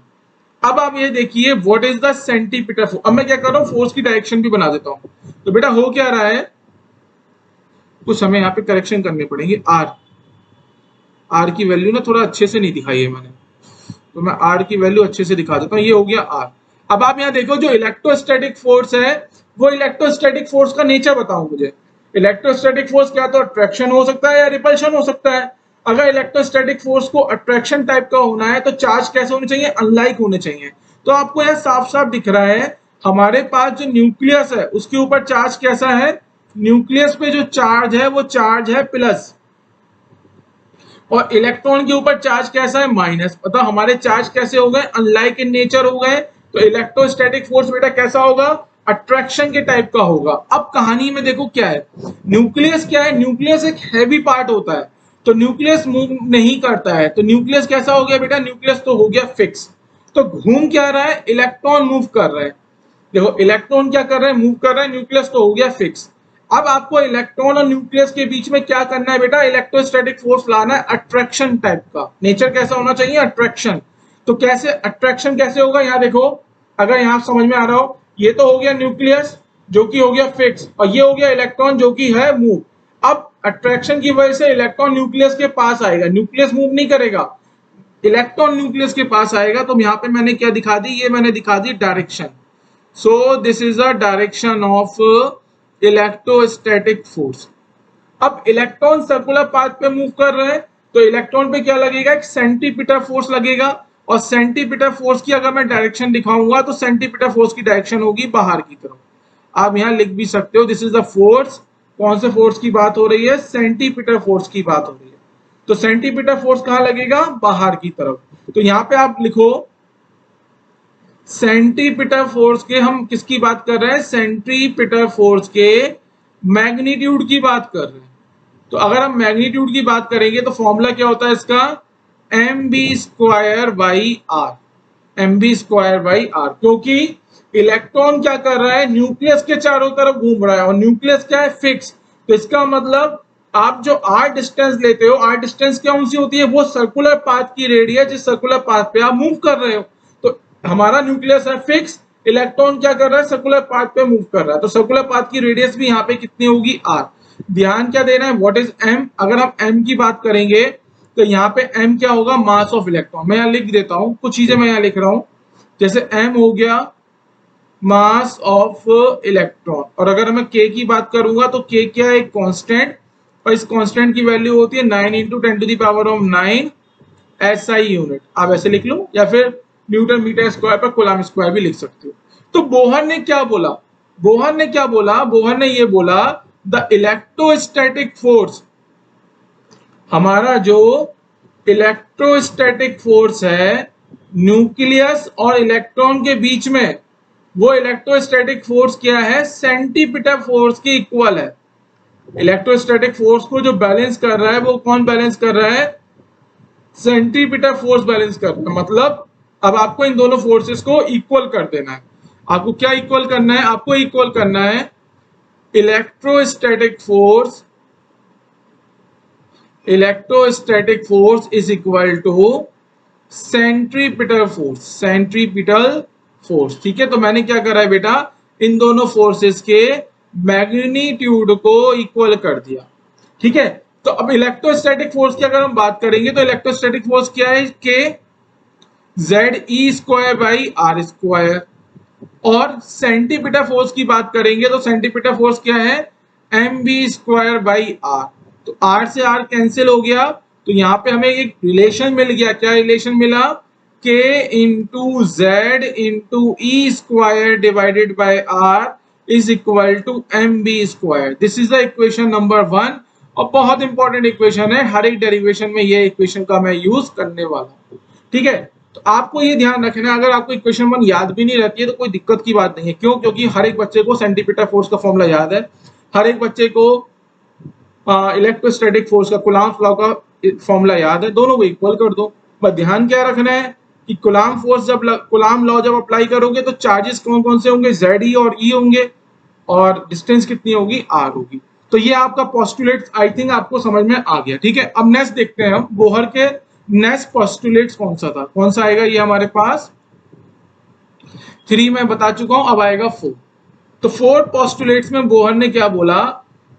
अब आप ये देखिए what is the centimetre force. अब मैं क्या कर रहा हूँ, फोर्स की डायरेक्शन भी बना देता हूँ। तो बेटा हो क्या रहा है, कुछ हमें यहाँ पे करेक्शन करनी पड़ेगी। आर की वैल्यू ना थोड़ा अच्छे से नहीं दिखाई है मैंने, तो मैं आर की वैल्यू अच्छे से दिखा देता हूँ। ये हो गया आर। अब आप यहाँ देखो जो इलेक्ट्रोस्टैटिक फोर्स है वो इलेक्ट्रोस्टैटिक फोर्स का नेचर बताओ मुझे। इलेक्ट्रोस्टैटिक फोर्स क्या तो अट्रैक्शन हो सकता है या रिपल्शन हो सकता है। अगर इलेक्ट्रोस्टैटिक फोर्स को अट्रैक्शन टाइप का होना है तो चार्ज कैसे होने चाहिए, अनलाइक होने चाहिए। तो आपको यह साफ साफ दिख रहा है हमारे पास जो न्यूक्लियस है उसके ऊपर चार्ज कैसा है, न्यूक्लियस पे जो चार्ज है वो चार्ज है प्लस, और इलेक्ट्रॉन के ऊपर चार्ज कैसा है, माइनस। मतलब हमारे चार्ज कैसे हो गए, अनलाइक इन नेचर हो गए। तो इलेक्ट्रोस्टैटिक फोर्स बेटा कैसा होगा, अट्रैक्शन के टाइप का होगा। अब कहानी में देखो क्या है, न्यूक्लियस क्या है, न्यूक्लियस एक हैवी पार्ट होता है, तो न्यूक्लियस मूव नहीं करता है। तो न्यूक्लियस कैसा हो गया बेटा, न्यूक्लियस तो हो गया फिक्स। तो घूम क्या रहा है, इलेक्ट्रॉन मूव कर रहे हैं। देखो इलेक्ट्रॉन क्या कर रहे हैं, मूव कर रहे हैं, न्यूक्लियस तो हो गया फिक्स। अब आपको इलेक्ट्रॉन और न्यूक्लियस के बीच में क्या करना है बेटा, इलेक्ट्रोस्टैटिक फोर्स लाना है अट्रैक्शन टाइप का। नेचर कैसा होना चाहिए, अट्रैक्शन। तो कैसे अट्रैक्शन कैसे होगा, यहाँ देखो, अगर यहाँ समझ में आ रहा हो, ये तो हो गया न्यूक्लियस जो कि हो गया फिक्स, और ये हो गया इलेक्ट्रॉन जो कि है मूव। अब अट्रैक्शन की वजह से इलेक्ट्रॉन न्यूक्लियस के पास आएगा, न्यूक्लियस मूव नहीं करेगा, इलेक्ट्रॉन न्यूक्लियस के पास आएगा। तो यहाँ पे मैंने क्या दिखा दी, ये मैंने दिखा the direction. So this is a direction of electrostatic force. अब इलेक्ट्रॉन सर्कुलर पाथ पे मूव कर रहे हैं तो इलेक्ट्रॉन पे क्या लगेगा, एक सेंटीमीटर फोर्स लगेगा। और सेंटीमीटर फोर्स की अगर मैं डायरेक्शन दिखाऊंगा तो सेंटीमीटर फोर्स की डायरेक्शन होगी बाहर की तरफ। आप यहाँ लिख भी सकते हो, दिस इज द फोर्स। कौन से फोर्स की बात हो रही है, सेंटीमीटर फोर्स की बात हो रही है। तो सेंटीमीटर फोर्स कहाँ लगेगा, बाहर की तरफ। तो यहाँ पे आप लिखो सेंटीमीटर फोर्स के, हम किसकी बात कर रहे हैं, सेंटीमीटर फोर्स के मैग्नीट्यूड की बात कर रहे हैं। तो अगर हम मैग्नीट्यूड की बात करेंगे तो फॉर्मूला क्या होता है इसका, mb square by R, mb square by R. क्योंकि इलेक्ट्रॉन क्या कर रहा है, न्यूक्लियस के चारों तरफ घूम रहा है, और न्यूक्लियस क्या है, फिक्स। तो इसका मतलब आप जो आर डिस्टेंस लेते हो, आर डिस्टेंस क्या उनसी होती है, वो सर्कुलर पाथ की रेडियस जिस सर्कुलर पाथ पे आप मूव कर रहे हो। तो हमारा न्यूक्लियस है फिक्स, इलेक्ट्रॉन क्या कर रहा है, सर्कुलर पाथ पे मूव कर रहा है। तो सर्कुलर पाथ की रेडियस भी यहाँ पे कितनी होगी, आर। ध्यान क्या देना है, व्हाट इज एम। अगर हम एम की बात करेंगे तो यहाँ पे एम क्या होगा, मास ऑफ इलेक्ट्रॉन। मैं यहाँ लिख देता हूँ कुछ चीजें, मैं यहाँ लिख रहा हूँ, जैसे एम हो गया मास ऑफ इलेक्ट्रॉन। और अगर मैं के की बात करूंगा तो के क्या है, एक कांस्टेंट, और इस कांस्टेंट की वैल्यू होती है 9 इंटू 10⁻⁹ SI यूनिट। आप ऐसे लिख लो, या फिर न्यूटन मीटर स्क्वायर पर कूलम स्क्वायर भी लिख सकते हो। तो बोहर ने क्या बोला, बोहर ने क्या बोला, बोहर ने ये बोला द इलेक्ट्रोस्टैटिक फोर्स, हमारा जो इलेक्ट्रोस्टैटिक फोर्स है न्यूक्लियस और इलेक्ट्रॉन के बीच में, वो इलेक्ट्रोस्टैटिक फोर्स क्या है, सेंटीमीटर फोर्स के इक्वल है। इलेक्ट्रोस्टैटिक फोर्स को जो बैलेंस कर रहा है वो कौन बैलेंस कर रहा है, सेंटीमीटर फोर्स बैलेंस कर रहा है। मतलब अब आपको इन दोनों फोर्सेस को इक्वल कर देना है। आपको क्या इक्वल करना है, आपको इक्वल करना है electrostatic force, electrostatic force is equal to centripetal force, centripetal force. ठीक है, तो मैंने क्या करा है बेटा, इन दोनों फोर्सेस के मैग्नीट्यूड को इक्वल कर दिया। ठीक है, तो अब इलेक्ट्रोस्टैटिक फोर्स की अगर हम बात करेंगे तो इलेक्ट्रोस्टैटिक फोर्स क्या है, K ZE square by R square. और सेंटीमीटर फोर्स की बात करेंगे तो सेंटीमीटर फोर्स क्या है, mb स्क्वायर बाई आर। तो r से r कैंसिल हो गया, तो यहाँ पे हमें एक रिलेशन मिल गया। क्या रिलेशन मिला, k into Z into E square divided by R is equal to M V square. This is the equation number 1 और बहुत इंपॉर्टेंट इक्वेशन है, हर एक डेरिवेशन में ये इक्वेशन का मैं यूज करने वाला हूँ। ठीक है, तो आपको ये ध्यान रखना है, अगर आपको इक्वेशन 1 याद भी नहीं रहती है तो कोई दिक्कत की बात नहीं है। क्यों? क्योंकि हर एक बच्चे को सेंटीमीटर फोर्स का फॉर्मूला याद है, हर एक बच्चे को इलेक्ट्रोस्टैटिक फोर्स का कूलम्ब लॉ का फॉर्मूला याद है, दोनों को इक्वल कर दो। बस ध्यान क्या रखना है कि कूलम्ब फोर्स जब कूलम्ब लॉ जब अप्लाई करोगे तो चार्जेस कौन कौन से होंगे, जेड ई और ई होंगे और डिस्टेंस कितनी होगी, आर होगी। तो ये आपका पोस्टुलेट आई थिंक आपको समझ में आ गया। ठीक है, अब नेक्स्ट देखते हैं हम बोहर के नेक्स्ट पोस्टुलेट्स कौन सा था, कौन सा आएगा ये हमारे पास 3 मैं बता चुका हूं, अब आएगा 4। तो 4 पोस्टुलेट्स में बोहर ने क्या बोला,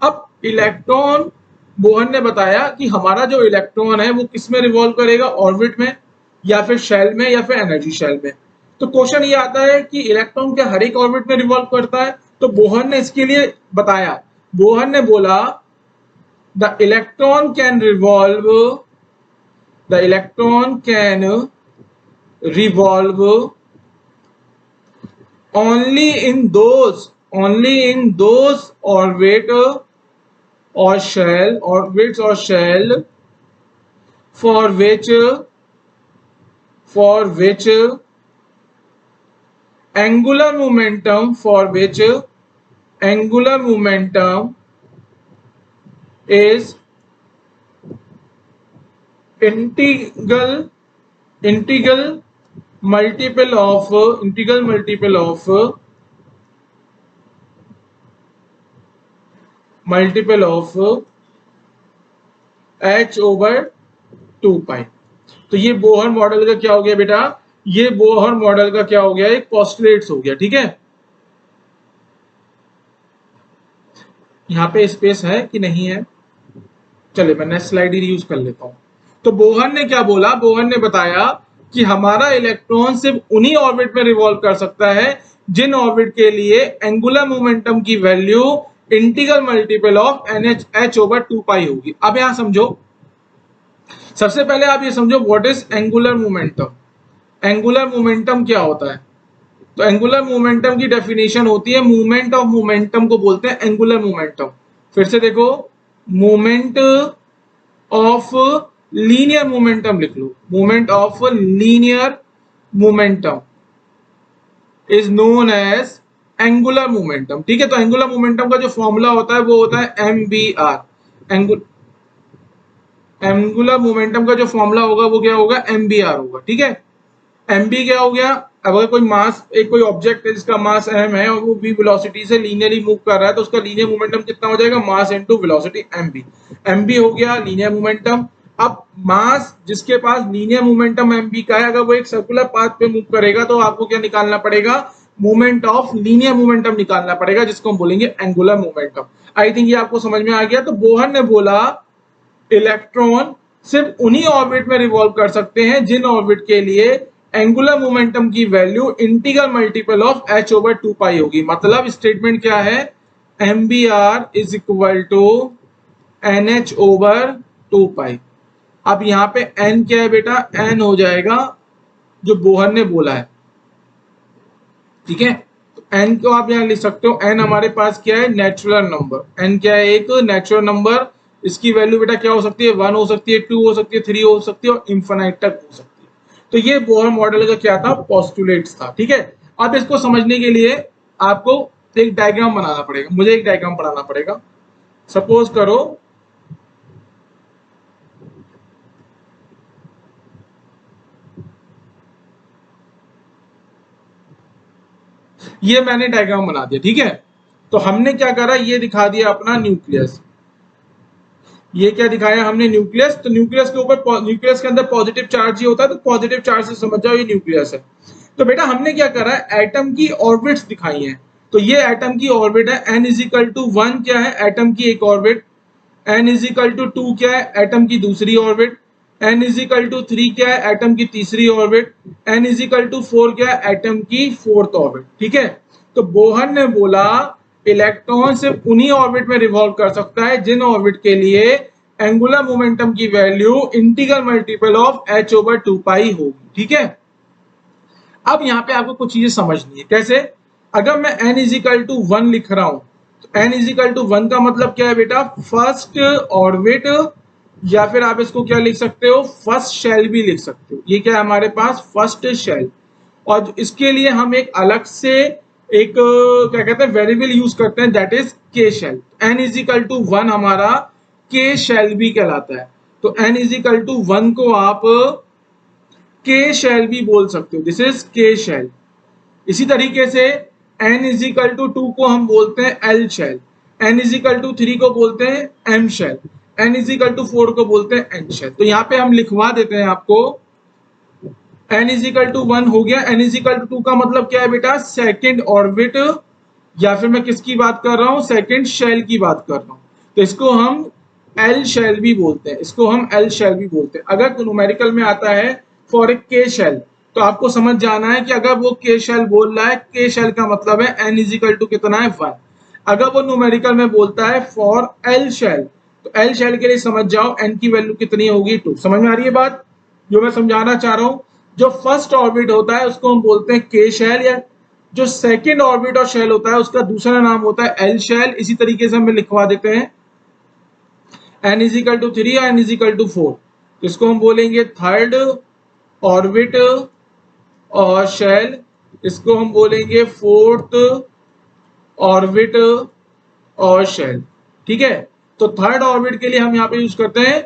अब इलेक्ट्रॉन बोहर ने बताया कि हमारा जो इलेक्ट्रॉन है वो किस में रिवॉल्व करेगा, ऑर्बिट में या फिर शेल में या फिर एनर्जी शेल में। तो क्वेश्चन ये आता है कि इलेक्ट्रॉन क्या हर एक ऑर्बिट में रिवॉल्व करता है? तो बोहर ने इसके लिए बताया, बोहर ने बोला the electron can revolve, the electron can revolve only in those orbit or shell orbits or shell for which angular momentum is integral multiple of h over 2 पाई। तो ये बोहर मॉडल का क्या हो गया बेटा, ये बोहर मॉडल का क्या हो गया, एक पोस्टुलेट्स हो गया। ठीक है, यहाँ पे स्पेस है कि नहीं है, चले मैं नेक्स्ट स्लाइड ही यूज कर लेता हूं। तो बोहर ने क्या बोला, बोहर ने बताया कि हमारा इलेक्ट्रॉन सिर्फ उन्हीं ऑर्बिट में रिवॉल्व कर सकता है जिन ऑर्बिट के लिए एंगुलर मोमेंटम की value integral multiple of H over 2 pi होगी। अब यहां समझो, सबसे पहले आप ये समझो what is angular momentum. Angular momentum क्या होता है? तो एंगुलर मोमेंटम की डेफिनेशन होती है, मूवमेंट ऑफ मोमेंटम को बोलते हैं एंगुलर मोमेंटम। फिर से देखो, मूवमेंट ऑफ लीनियर मोमेंटम लिख लो, movement of linear momentum is known as angular momentum. ठीक है, तो एंगुलर मोमेंटम का जो फॉर्मूला होता है वो होता है M V R. Angular momentum का जो फॉर्मूला होगा वो क्या होगा, एम बी आर होगा। ठीक है, एम बी क्या हो गया, अगर कोई मास, एक कोई ऑब्जेक्ट है जिसका मास m है और वो v वेलोसिटी से लीनियरली मूव कर रहा है तो उसका लीनियर मोमेंटम कितना हो जाएगा, mass into velocity M V हो गया लीनियर मोमेंटम। अब मास जिसके पास लीनियर मोमेंटम mb का है, अगर वो एक सर्कुलर पाथ पे मूव करेगा तो आपको क्या निकालना पड़ेगा, मोमेंट ऑफ लीनियर मोमेंटम निकालना पड़ेगा, जिसको हम बोलेंगे एंगुलर मोमेंटम। आई थिंक ये आपको समझ में आ गया। तो बोहर ने बोला इलेक्ट्रॉन सिर्फ उन्हीं ऑर्बिट में रिवॉल्व कर सकते हैं जिन ऑर्बिट के लिए एंगुलर मोमेंटम की value integral multiple of h over 2 pi होगी। मतलब स्टेटमेंट क्या है, M V R is equal to N H over 2 pi. अब यहाँ पे n क्या है बेटा, n हो जाएगा जो बोहर ने बोला है। ठीक है, तो n को आप यहाँ लिख सकते हो, n हमारे पास क्या है, नेचुरल नंबर। n क्या है, एक नेचुरल नंबर। इसकी वैल्यू बेटा क्या हो सकती है, 1 हो सकती है, 2 हो सकती है, 3 हो सकती है और इन्फिनाइट तक हो सकती है। तो ये बोहर मॉडल का क्या था, पोस्टुलेट्स था। ठीक है, अब इसको समझने के लिए आपको एक डायग्राम बनाना पड़ेगा, मुझे एक डायग्राम बनाना पड़ेगा। सपोज करो ये मैंने डायग्राम बना दिया। ठीक है, तो हमने क्या करा, ये दिखा दिया अपना न्यूक्लियस। ये क्या दिखाया हमने, न्यूक्लियस। तो न्यूक्लियस के ऊपर, न्यूक्लियस के अंदर पॉजिटिव चार्ज ही होता है, तो पॉजिटिव चार्ज से समझ जाओ ये न्यूक्लियस है। तो बेटा हमने क्या करा, एटम की ऑर्बिट्स दिखाई हैं। तो ये एटम की ऑर्बिट है, n इजिकल टू 1 क्या है, एटम की एक ऑर्बिट। n इजिकल टू 2 क्या है, एटम की दूसरी ऑर्बिट। n इजिकल टू 3 क्या है, एटम की तीसरी ऑर्बिट। n इजिकल टू 4 क्या है, एटम की फोर्थ ऑर्बिट। ठीक है, तो बोहर ने बोला इलेक्ट्रॉन सिर्फ उन्हीं ऑर्बिट में रिवॉल्व कर सकता है जिन ऑर्बिट के लिए एंगुलर मोमेंटम की value integral multiple of h over 2 pi होगी। ठीक है, अब यहाँ पे आपको कुछ चीजें समझनी है। कैसे? अगर मैं n इज इक्वल टू 1 लिख रहा हूं तो n इज इक्वल टू 1 का मतलब क्या है बेटा? फर्स्ट ऑर्बिट, या फिर आप इसको क्या लिख सकते हो? फर्स्ट शेल भी लिख सकते हो। ये क्या है हमारे पास? First shell. और इसके लिए हम एक अलग से एक क्या कहते हैं वेरिएबल यूज करते हैं, that is K shell. n is equal to 1 हमारा के शेल भी कहलाता है। तो n इज इक्वल टू 1 को आप के शेल भी बोल सकते हो, दिस इज के शेल। इसी तरीके से n इज इक्वल टू 2 को हम बोलते हैं L shell, n is equal to 3 को बोलते हैं M shell, n is equal to 4 को बोलते हैं एन शेल। तो यहाँ पे हम लिखवा देते हैं आपको, n इज इक्वल टू 1 हो गया। n इज इक्वल टू 2 का मतलब क्या है बेटा? सेकेंड ऑर्बिट, या फिर मैं किसकी बात कर रहा हूँ? सेकेंड शेल की बात कर रहा हूँ। तो इसको हम एल शेल भी बोलते हैं, इसको हम एल शेल भी बोलते हैं। अगर न्यूमेरिकल में आता है फॉर ए के शेल, तो आपको समझ जाना है कि अगर वो के शेल बोल रहा है, के शेल का मतलब है n इज इक्वल टू कितना है? 1। अगर वो न्यूमेरिकल में बोलता है फॉर एल शेल, तो एल शेल के लिए समझ जाओ n की वैल्यू कितनी होगी? 2। समझ में आ रही है बात जो मैं समझाना चाह रहा हूं? जो फर्स्ट ऑर्बिट होता है उसको हम बोलते हैं के शेल, या जो सेकेंड ऑर्बिट और शेल होता है उसका दूसरा नाम होता है एल शेल। इसी तरीके से हम लिखवा देते हैं n इज इक्वल टू 3 या n इज इक्वल टू 4, इसको हम बोलेंगे थर्ड ऑर्बिट और शेल, इसको हम बोलेंगे फोर्थ ऑर्बिट और शेल। ठीक है, तो थर्ड ऑर्बिट के लिए हम यहाँ पे यूज करते हैं,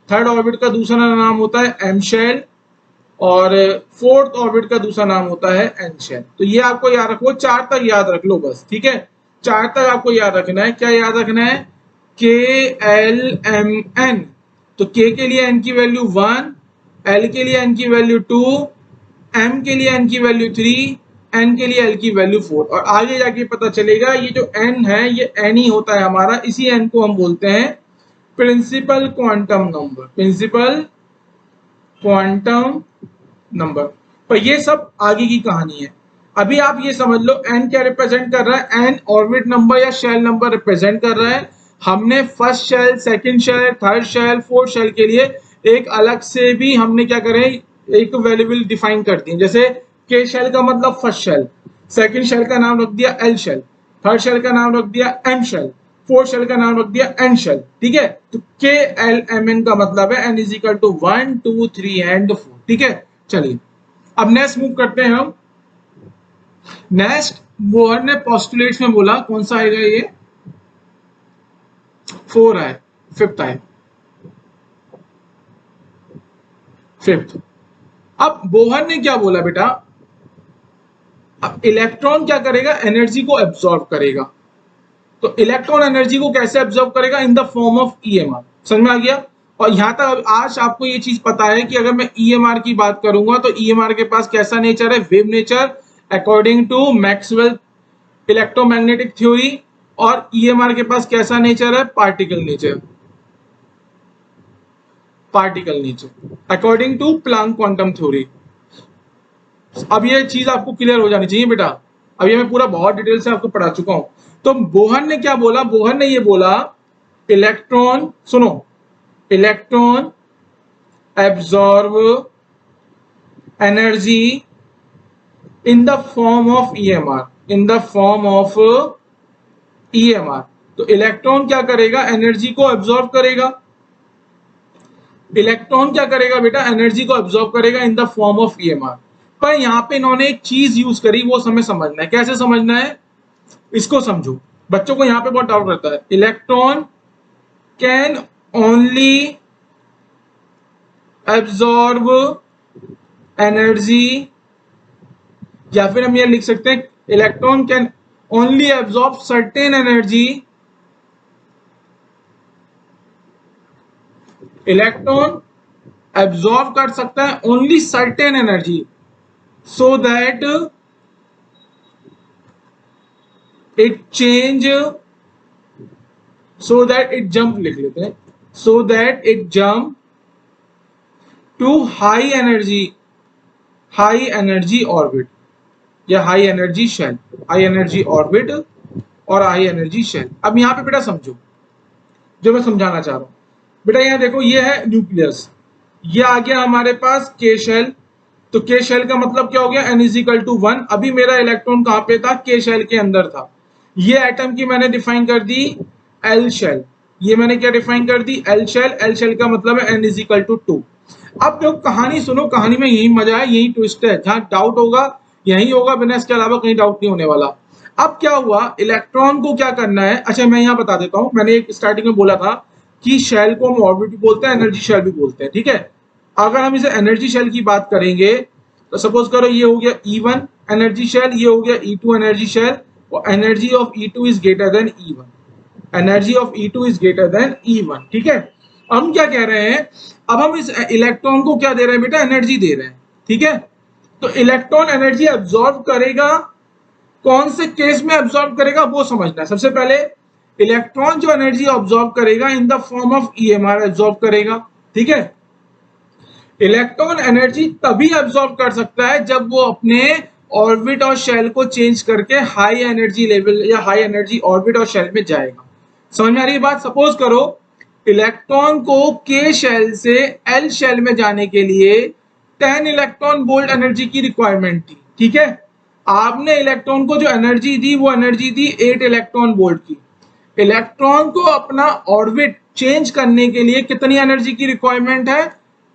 थर्ड ऑर्बिट का दूसरा नाम होता है एम शेल और फोर्थ ऑर्बिट का दूसरा नाम होता है एन शेल। तो ये आपको याद रखो, 4 तक याद रख लो बस। ठीक है, 4 तक आपको याद रखना है। क्या याद रखना है? के एल एम एन। तो के के लिए एन की वैल्यू 1, एल के लिए एन की वैल्यू 2, एम के लिए एन की वैल्यू 3, एन के लिए एल की वैल्यू 4। और आगे जाके पता चलेगा ये जो एन है ये एन ही होता है हमारा। इसी एन को हम बोलते हैं principal quantum number, principal quantum number. पर ये सब आगे की कहानी है। अभी आप ये समझ लो n क्या रिप्रेजेंट कर रहा है? n ऑर्बिट नंबर या शेल नंबर रिप्रेजेंट कर रहा है। हमने first shell, second shell, third shell, fourth shell के लिए एक अलग से भी हमने क्या करें, एक वेरिएबल डिफाइन कर दी। जैसे के शेल का मतलब फर्स्ट शेल, सेकंड शेल का नाम रख दिया एल शेल, थर्ड शेल का नाम रख दिया एम शेल, फोर्थ शेल का नाम रख दिया एन शेल। ठीक है, तो के एल एम एन का मतलब है n is equal to 1 2 3 and 4। ठीक है, चलिए अब नेक्स्ट मूव करते हैं हम। नेक्स्ट बोहर ने पोस्टुलेट्स में बोला, कौन सा आएगा ये? 4 है, फिफ्थ है, फिफ्थ। अब बोहर ने क्या बोला बेटा? अब इलेक्ट्रॉन क्या करेगा? एनर्जी को एब्सॉर्ब करेगा। तो इलेक्ट्रॉन एनर्जी को कैसे एब्सॉर्ब करेगा? In the form of EMR. समझ में आ गया? और यहां तक आज आपको ये चीज पता है कि अगर मैं ईएमआर की बात करूंगा तो ईएमआर के पास कैसा नेचर है? Wave nature, according to Maxwell electromagnetic theory. और ईएमआर के पास कैसा नेचर है? Particle nature, particle nature according to Planck quantum theory. अब ये चीज आपको क्लियर हो जानी चाहिए बेटा। अब ये मैं पूरा बहुत डिटेल से आपको पढ़ा चुका हूं। तो बोहर ने क्या बोला? बोहर ने ये बोला इलेक्ट्रॉन, सुनो, electron absorb energy in the form of EMR, in the form of EMR. तो इलेक्ट्रॉन क्या करेगा? एनर्जी को एब्सॉर्ब करेगा। इलेक्ट्रॉन क्या करेगा बेटा? एनर्जी को एब्सॉर्ब करेगा in the form of EMR. पर यहां पे इन्होंने एक चीज यूज करी, वो हमें समझना है। कैसे समझना है इसको समझो, बच्चों को यहां पे बहुत डाउट रहता है। Electron can only absorb energy, या फिर हम ये लिख सकते हैं electron can only absorb certain energy. Electron absorb कर सकता है only certain energy, so that it change, so that it jump, लिख लेते हैं, so that it jump to high energy orbit या high energy shell, high energy orbit और high energy shell. अब यहां पे बेटा समझो जो मैं समझाना चाह रहा हूं। बेटा यहां देखो, ये है न्यूक्लियस, ये आ गया हमारे पास के शेल, तो के शेल का मतलब क्या हो गया, n इज इक्वल टू 1। अभी मेरा इलेक्ट्रॉन कहां पे था, के शेल के अंदर था। ये एटम की मैंने डिफाइन कर दी एल शेल। ये मैंने क्या डिफाइन कर दी, एल शेल। एल शेल का मतलब है n इज इक्वल टू 2। अब जो कहानी सुनो, कहानी में यही मजा है, यही ट्विस्ट है, जहां डाउट होगा यही होगा, बिना इसके अलावा कहीं डाउट नहीं होने वाला। अब क्या हुआ, इलेक्ट्रॉन को क्या करना है, अच्छा मैं यहां बता देता हूं। मैंने एक स्टार्टिंग में बोला था कि शेल को हम ऑर्बिट भी बोलते हैं, एनर्जी शेल भी बोलते हैं, ठीक है। अगर हम इसे एनर्जी शेल की बात करेंगे तो सपोज करो ये हो गया E1 एनर्जी शेल, ये हो गया E2 एनर्जी शेल, और energy of E2 is greater than E1। Energy of E2 is greater than E1, ठीक है। अब हम क्या कह रहे हैं, अब हम इस इलेक्ट्रॉन को क्या दे रहे हैं बेटा, एनर्जी दे रहे हैं, ठीक है। तो इलेक्ट्रॉन एनर्जी एब्जॉर्ब करेगा, कौन से केस में एब्जॉर्ब करेगा वो समझना है। सबसे पहले इलेक्ट्रॉन जो एनर्जी ऑब्जॉर्ब करेगा in the form of EMR absorb करेगा, ठीक है। इलेक्ट्रॉन एनर्जी तभी एब्जॉर्ब कर सकता है जब वो अपने ऑर्बिट और शेल को चेंज करके हाई एनर्जी लेवल या हाई एनर्जी ऑर्बिट और शेल में जाएगा। समझ में आ रही है बात। सपोज करो इलेक्ट्रॉन को के शेल से एल शेल में जाने के लिए 10 इलेक्ट्रॉन वोल्ट एनर्जी की रिक्वायरमेंट थी, ठीक है। आपने इलेक्ट्रॉन को जो एनर्जी दी वो एनर्जी दी 8 इलेक्ट्रॉन वोल्ट की। इलेक्ट्रॉन को अपना ऑर्बिट चेंज करने के लिए कितनी एनर्जी की रिक्वायरमेंट है,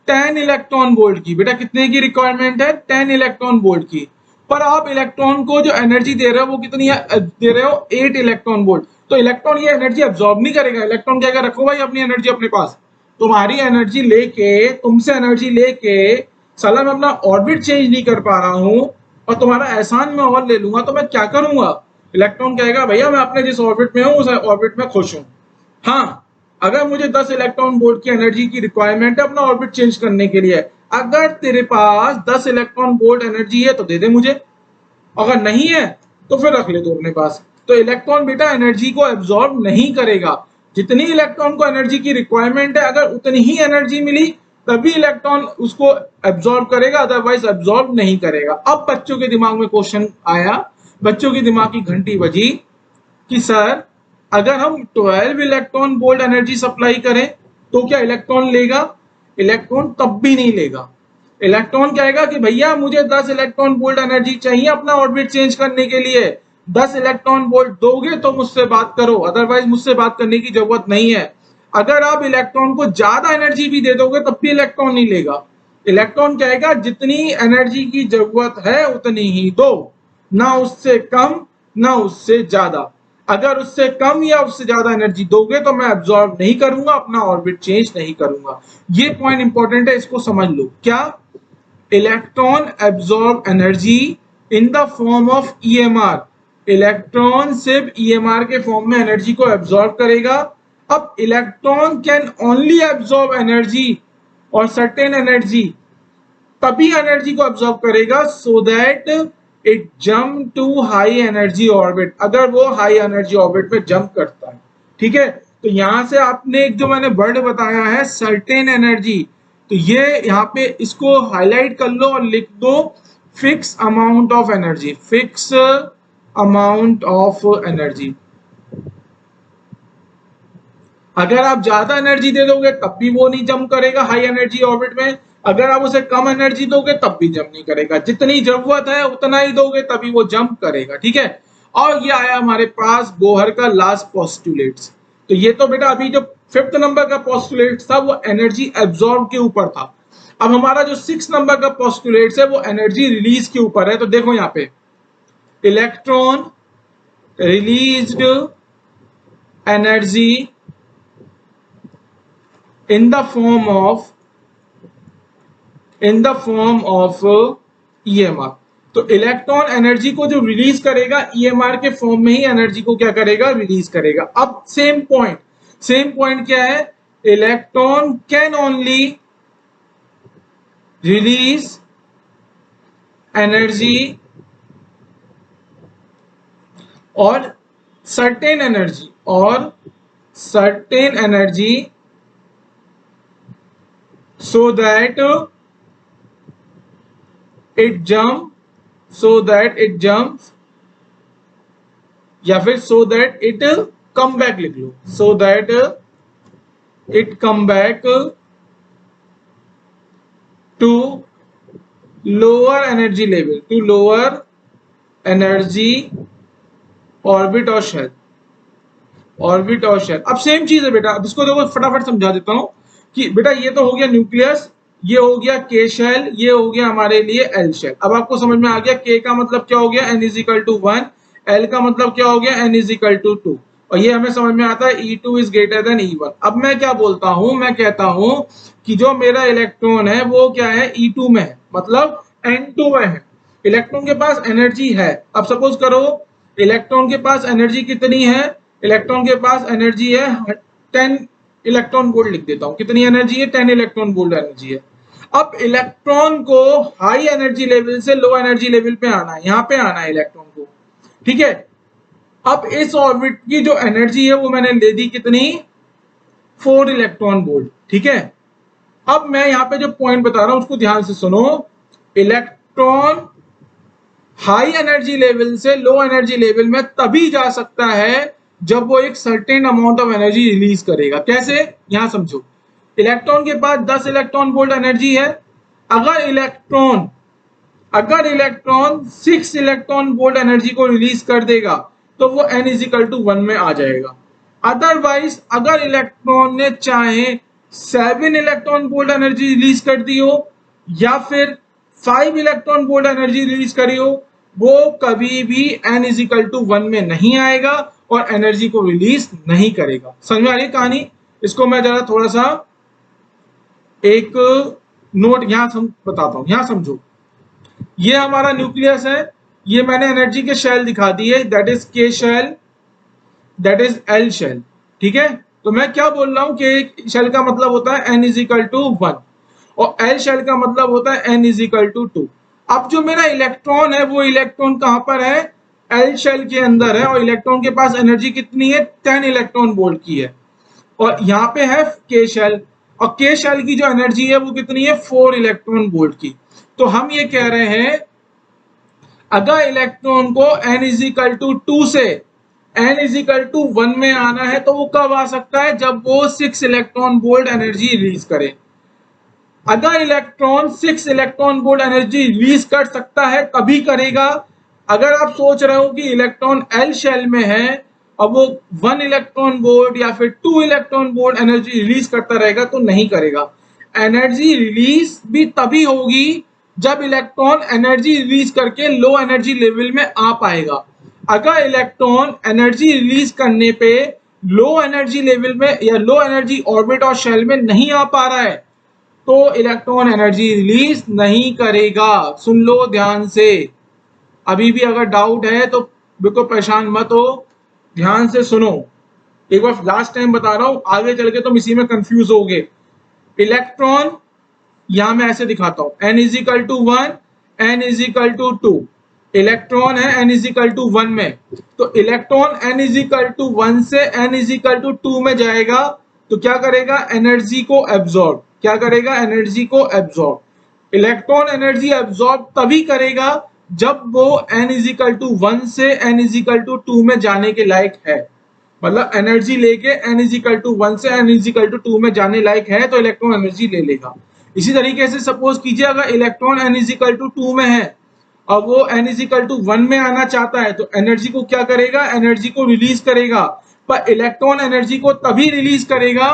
10 इलेक्ट्रॉन वोल्ट की। बेटा कितने की रिक्वायरमेंट है, 10 इलेक्ट्रॉन वोल्ट की। पर आप इलेक्ट्रॉन को जो एनर्जी दे रहे हो वो कितनी दे रहे हो, 8 इलेक्ट्रॉन वोल्ट। तो इलेक्ट्रॉन ये एनर्जी अब्सॉर्ब नहीं करेगा। इलेक्ट्रॉन क्या करेगा, रखो भाई अपनी एनर्जी अपने पास, तुम्हारी एनर्जी लेके, तुमसे एनर्जी लेके, साला मैं अपना ऑर्बिट चेंज नहीं कर पा रहा हूं और तुम्हारा एहसान मैं और ले लूंगा, तो मैं क्या करूंगा। इलेक्ट्रॉन कहेगा भैया मैं अपने जिस ऑर्बिट में हूं उस ऑर्बिट में खुश हूं। हाँ, अगर मुझे 10 इलेक्ट्रॉन वोल्ट की एनर्जी की रिक्वायरमेंट है अपना ऑर्बिट चेंज करने के लिए, अगर तेरे पास 10 इलेक्ट्रॉन वोल्ट एनर्जी है तो दे दे मुझे, अगर नहीं है तो फिर रख ले तू अपने पास। तो इलेक्ट्रॉन बेटा एनर्जी को एब्जॉर्ब नहीं करेगा। जितनी इलेक्ट्रॉन को एनर्जी की रिक्वायरमेंट है अगर उतनी ही एनर्जी मिली तभी इलेक्ट्रॉन उसको एब्जॉर्ब करेगा, अदरवाइज एब्जॉर्ब नहीं करेगा। अब बच्चों के दिमाग में क्वेश्चन आया, बच्चों की दिमाग की घंटी बजी कि सर अगर हम 12 इलेक्ट्रॉन वोल्ट एनर्जी सप्लाई करें तो क्या इलेक्ट्रॉन लेगा। इलेक्ट्रॉन तब भी नहीं लेगा। इलेक्ट्रॉन कहेगा कि भैया मुझे 10 इलेक्ट्रॉन वोल्ट एनर्जी चाहिए अपना ऑर्बिट चेंज करने के लिए, 10 इलेक्ट्रॉन वोल्ट दोगे तो मुझसे बात करो, अदरवाइज मुझसे बात करने की जरूरत नहीं है। अगर आप इलेक्ट्रॉन को ज्यादा एनर्जी भी दे दोगे तब भी इलेक्ट्रॉन नहीं लेगा। इलेक्ट्रॉन कहेगा जितनी एनर्जी की जरूरत है उतनी ही दो, ना उससे कम ना उससे ज्यादा। अगर उससे कम या उससे ज्यादा एनर्जी दोगे तो मैं एब्जॉर्ब नहीं करूंगा, अपना ऑर्बिट चेंज नहीं करूंगा। ये पॉइंट इंपॉर्टेंट है, इसको समझ लो। क्या, electron absorb energy in the form of EMR. Electron सिर्फ ईएमआर के फॉर्म में एनर्जी को एब्जॉर्ब करेगा। अब electron can only absorb energy और सर्टेन एनर्जी, तभी एनर्जी को एब्जॉर्ब करेगा so that it jump to high energy orbit, अगर वो हाई एनर्जी ऑर्बिट में जंप करता है, ठीक है। तो यहां से आपने एक जो मैंने वर्ड बताया है सर्टेन एनर्जी, तो ये यहाँ पे इसको हाईलाइट कर लो और लिख दो fix amount of energy, fix amount of energy. अगर आप ज्यादा एनर्जी दे दोगे तब भी वो नहीं जंप करेगा हाई एनर्जी ऑर्बिट में, अगर आप उसे कम एनर्जी दोगे तब भी जंप नहीं करेगा। जितनी जरूरत है उतना ही दोगे तभी वो जंप करेगा, ठीक है। और ये आया हमारे पास बोहर का लास्ट पोस्टुलेट्स। तो ये तो बेटा अभी जो 5th नंबर का पोस्टुलेट था वो एनर्जी एब्जॉर्ब के ऊपर था। अब हमारा जो 6 नंबर का पोस्टुलेट्स है वो एनर्जी रिलीज के ऊपर है। तो देखो यहाँ पे electron released energy in the form of EMR। तो इलेक्ट्रॉन एनर्जी को जो रिलीज करेगा EMR के फॉर्म में ही एनर्जी को क्या करेगा, रिलीज करेगा। अब सेम पॉइंट क्या है, electron can only release energy और certain energy so that it jumps या फिर so that it come back लिख लो, so that it come back to lower energy level to lower energy orbit और shell, orbit और shell. अब same चीज है बेटा, अब इसको देखो फटाफट समझा देता हूं कि बेटा ये तो हो गया न्यूक्लियस, ये हो गया के शेल, ये हो गया हमारे लिए एल शेल। अब आपको समझ में आ गया के का मतलब क्या हो गया N is equal to 1, L का मतलब क्या हो गया एन इज इक्वल टू 2, और ये हमें समझ में आता है E2 is greater than E1। अब मैं क्या बोलता हूं, मैं कहता हूं कि जो मेरा इलेक्ट्रॉन है वो क्या है E2 में है, मतलब N2 में है। इलेक्ट्रॉन के पास एनर्जी है। अब सपोज करो इलेक्ट्रॉन के पास एनर्जी कितनी है, इलेक्ट्रॉन के पास एनर्जी है 10 इलेक्ट्रॉन वोल्ट, लिख देता हूं कितनी एनर्जी है 10 इलेक्ट्रॉन वोल्ट एनर्जी है। अब इलेक्ट्रॉन को हाई एनर्जी लेवल से लो एनर्जी लेवल पे आना है, यहां पे आना है इलेक्ट्रॉन को, ठीक है। अब इस ऑर्बिट की जो एनर्जी है वो मैंने ले दी कितनी 4 इलेक्ट्रॉन वोल्ट, ठीक है। अब मैं यहां पे जो पॉइंट बता रहा हूं उसको ध्यान से सुनो, इलेक्ट्रॉन हाई एनर्जी लेवल से लो एनर्जी लेवल में तभी जा सकता है जब वो एक certain amount of energy release करेगा। कैसे, यहां समझो, इलेक्ट्रॉन के पास 10 इलेक्ट्रॉन वोल्ट एनर्जी है। अगर इलेक्ट्रॉन अगर इलेक्ट्रॉन 6 इलेक्ट्रॉन वोल्ट एनर्जी को रिलीज कर देगा तो वो n इज इक्वल टू 1 में आ जाएगा। अदरवाइज अगर इलेक्ट्रॉन ने चाहे 7 इलेक्ट्रॉन वोल्ट एनर्जी रिलीज कर दी हो या फिर 5 इलेक्ट्रॉन वोल्ट एनर्जी रिलीज करी हो, वो कभी भी n इज इक्वल टू 1 में नहीं आएगा और एनर्जी को रिलीज नहीं करेगा। समझ में आ रही कहानी? इसको मैं जरा थोड़ा सा एक नोट यहां बताता हूं, यहां समझो। ये हमारा न्यूक्लियस है, ये मैंने एनर्जी के शेल दिखा दी है, that is K shell, that is L shell, ठीक है। तो मैं क्या बोल रहा हूं कि शेल का मतलब होता है n इज इक्वल टू 1 और एल शेल का मतलब होता है n इज इक्वल टू 2। अब जो मेरा इलेक्ट्रॉन है वो इलेक्ट्रॉन कहां पर है, एल शेल के अंदर है, और इलेक्ट्रॉन के पास एनर्जी कितनी है 10 इलेक्ट्रॉन वोल्ट की है, और यहाँ पे है के शेल, और के शेल की जो एनर्जी है वो कितनी है 4 इलेक्ट्रॉन वोल्ट की। तो हम ये कह रहे हैं अगर इलेक्ट्रॉन को n इज इक्वल टू 2 से n इज इक्वल टू 1 में आना है तो वो कब आ सकता है, जब वो 6 इलेक्ट्रॉन वोल्ट एनर्जी रिलीज करे। अगर electron 6 electron volt energy release कर सकता है तभी करेगा। अगर आप सोच रहे हो कि इलेक्ट्रॉन एल शेल में है और वो 1 इलेक्ट्रॉन वोल्ट या फिर 2 इलेक्ट्रॉन वोल्ट एनर्जी रिलीज करता रहेगा तो नहीं करेगा। एनर्जी रिलीज भी तभी होगी जब इलेक्ट्रॉन एनर्जी रिलीज करके लो एनर्जी लेवल में आ पाएगा। अगर इलेक्ट्रॉन एनर्जी रिलीज करने पे लो एनर्जी लेवल में या लो एनर्जी ऑर्बिट और शेल में नहीं आ पा रहा है तो इलेक्ट्रॉन एनर्जी रिलीज नहीं करेगा। सुन लो ध्यान से, अभी भी अगर डाउट है तो बिल्कुल परेशान मत हो, ध्यान से सुनो। एक बार लास्ट टाइम बता रहा हूं, आगे चल के तुम इसी में कंफ्यूज होगे। इलेक्ट्रॉन यहां मैं ऐसे दिखाता हूं, n is equal to 1, n is equal to 2, electron है n इज इक्वल टू 1 में, तो electron n is equal to 1 से n इज इक्वल टू 2 में जाएगा तो क्या करेगा, एनर्जी को एब्जॉर्ब। क्या करेगा, एनर्जी को एब्जॉर्ब। इलेक्ट्रॉन एनर्जी एब्जॉर्ब तभी करेगा जब वो n इज इक्वल टू 1 से n इज इक्वल टू 2 में जाने के लायक है, मतलब एनर्जी लेके n इज इक्वल टू 1 से n इज इक्वल टू 2 में जाने लायक है तो इलेक्ट्रॉन एनर्जी ले लेगा। इसी तरीके से सपोज कीजिए अगर electron n is equal to 2 में है और वो n इज इक्वल टू 1 में आना चाहता है तो एनर्जी को क्या करेगा, एनर्जी को रिलीज करेगा। पर इलेक्ट्रॉन एनर्जी को तभी रिलीज करेगा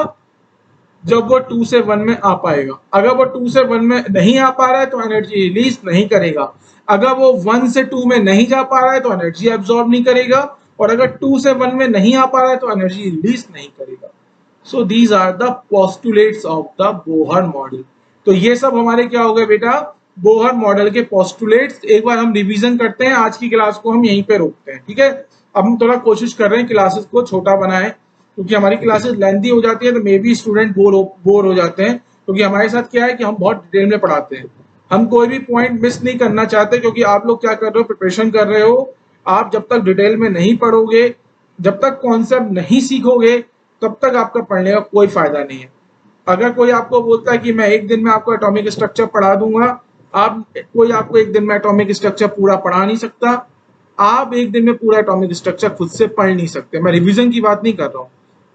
जब वो 2 से 1 में आ पाएगा। अगर वो 2 से 1 में नहीं आ पा रहा है तो एनर्जी रिलीज नहीं करेगा। अगर वो 1 से 2 में नहीं जा पा रहा है तो एनर्जी एब्जॉर्ब नहीं करेगा, और अगर 2 से 1 में नहीं आ पा रहा है तो एनर्जी रिलीज नहीं करेगा। So these are the postulates of the Bohr model. तो ये सब हमारे क्या हो गए बेटा, बोहर मॉडल के पोस्टुलेट्स। एक बार हम रिवीजन करते हैं, आज की क्लास को हम यहीं पे रोकते हैं, ठीक है। अब हम थोड़ा कोशिश कर रहे हैं क्लासेस को छोटा बनाएं, क्योंकि हमारी क्लासेस लेंथी हो जाती है तो मे बी स्टूडेंट बोर हो जाते हैं, क्योंकि हमारे साथ क्या है कि हम बहुत डिटेल में पढ़ाते हैं। हम कोई भी पॉइंट मिस नहीं करना चाहते, क्योंकि आप लोग क्या कर रहे हो, प्रिपरेशन कर रहे हो। आप जब तक डिटेल में नहीं पढ़ोगे, जब तक कॉन्सेप्ट नहीं सीखोगे, तब तक आपका पढ़ने का कोई फायदा नहीं है। अगर कोई आपको बोलता है कि मैं एक दिन में आपको एटॉमिक स्ट्रक्चर पढ़ा दूंगा, कोई आपको एक दिन में एटॉमिक स्ट्रक्चर पूरा पढ़ा नहीं सकता। आप एक दिन में पूरा एटॉमिक स्ट्रक्चर खुद से पढ़ नहीं सकते। मैं रिवीजन की बात नहीं कर रहा हूँ,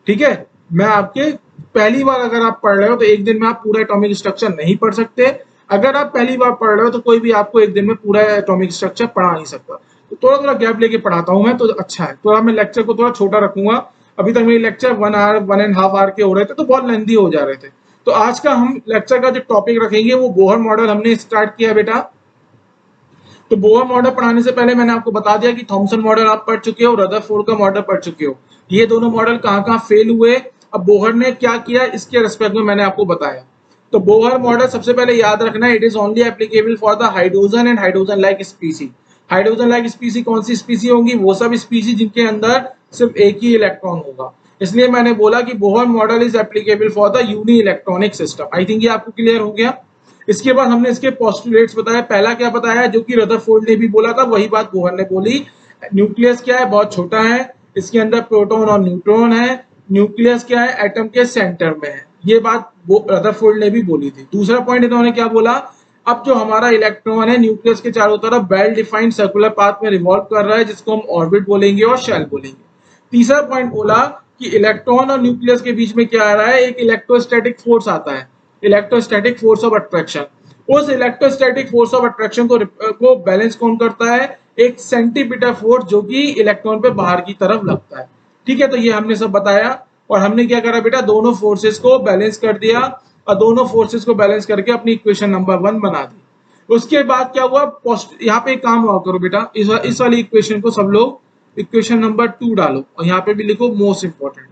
ठीक है। मैं आपके पहली बार अगर आप पढ़ रहे हो तो एक दिन में आप पूरा एटॉमिक स्ट्रक्चर नहीं पढ़ सकते। अगर आप पहली बार पढ़ रहे हो तो कोई भी आपको एक दिन में पूरा एटॉमिक स्ट्रक्चर पढ़ा नहीं सकता, तो थोड़ा थोड़ा गैप लेके पढ़ाता हूँ मैं, तो अच्छा है। थोड़ा मैं लेक्चर को थोड़ा छोटा रखूंगा। अभी तक मेरे लेक्चर 1 आवर 1.5 आवर के हो रहे थे, तो बहुत लेंदी हो जा रहे थे। तो आज का हम लेक्चर का जो टॉपिक रखेंगे वो बोहर मॉडल हमने स्टार्ट किया बेटा। तो बोहर मॉडल पढ़ाने से पहले मैंने आपको बता दिया कि थॉमसन मॉडल आप पढ़ चुके हो, रदरफोर्ड का मॉडल पढ़ चुके हो। ये दोनों मॉडल कहाँ कहाँ फेल हुए, अब बोहर ने क्या किया, इसके रेस्पेक्ट में मैंने आपको बताया। तो बोहर मॉडल सबसे पहले याद रखना, it is only applicable for the hydrogen and hydrogen like स्पीसी। Hydrogen like स्पीसी कौन सी स्पीसी होंगी, वो सब स्पीसी जिनके अंदर सिर्फ एक ही इलेक्ट्रॉन होगा। इसलिए मैंने बोला कि Bohr model is applicable for the uni electronic system. I think ये आपको क्लियर हो गया। इसके बाद हमने इसके पोस्टुलेट्स बताया। पहला क्या बताया, जो कि रदरफोर्ड ने भी बोला था वही बात बोहर ने बोली। न्यूक्लियस क्या है, बहुत छोटा है, इसके अंदर प्रोटॉन और न्यूट्रॉन है। न्यूक्लियस क्या है, एटम के सेंटर में है। ये बात रदरफोर्ड ने भी बोली थी। दूसरा पॉइंट इन्होंने क्या बोला, अब जो हमारा इलेक्ट्रॉन है न्यूक्लियस के चारों तरफ वेल डिफाइंड सर्कुलर पाथ में रिवॉल्व कर रहा है, जिसको हम ऑर्बिट बोलेंगे और शेल बोलेंगे। तीसरा पॉइंट बोला कि इलेक्ट्रॉन और न्यूक्लियस के बीच में क्या आ रहा है, एक इलेक्ट्रोस्टैटिक फोर्स आता है, इलेक्ट्रोस्टैटिक फोर्स ऑफ अट्रैक्शन। उस इलेक्ट्रोस्टैटिक फोर्स ऑफ अट्रैक्शन को बैलेंस कौन करता है, एक सेंटीमीटर फोर्स जो कि इलेक्ट्रॉन पे बाहर की तरफ लगता है। ठीक है, तो ये हमने सब बताया। और हमने क्या करा बेटा, दोनों फोर्सेस को बैलेंस कर दिया, और दोनों फोर्सेस को बैलेंस करके अपनी इक्वेशन नंबर 1 बना दी। उसके बाद क्या हुआ, यहाँ पे एक काम हुआ करो बेटा, इस वाली इक्वेशन को सब लोग इक्वेशन नंबर 2 डालो, और यहाँ पे भी लिखो मोस्ट इंपॉर्टेंट।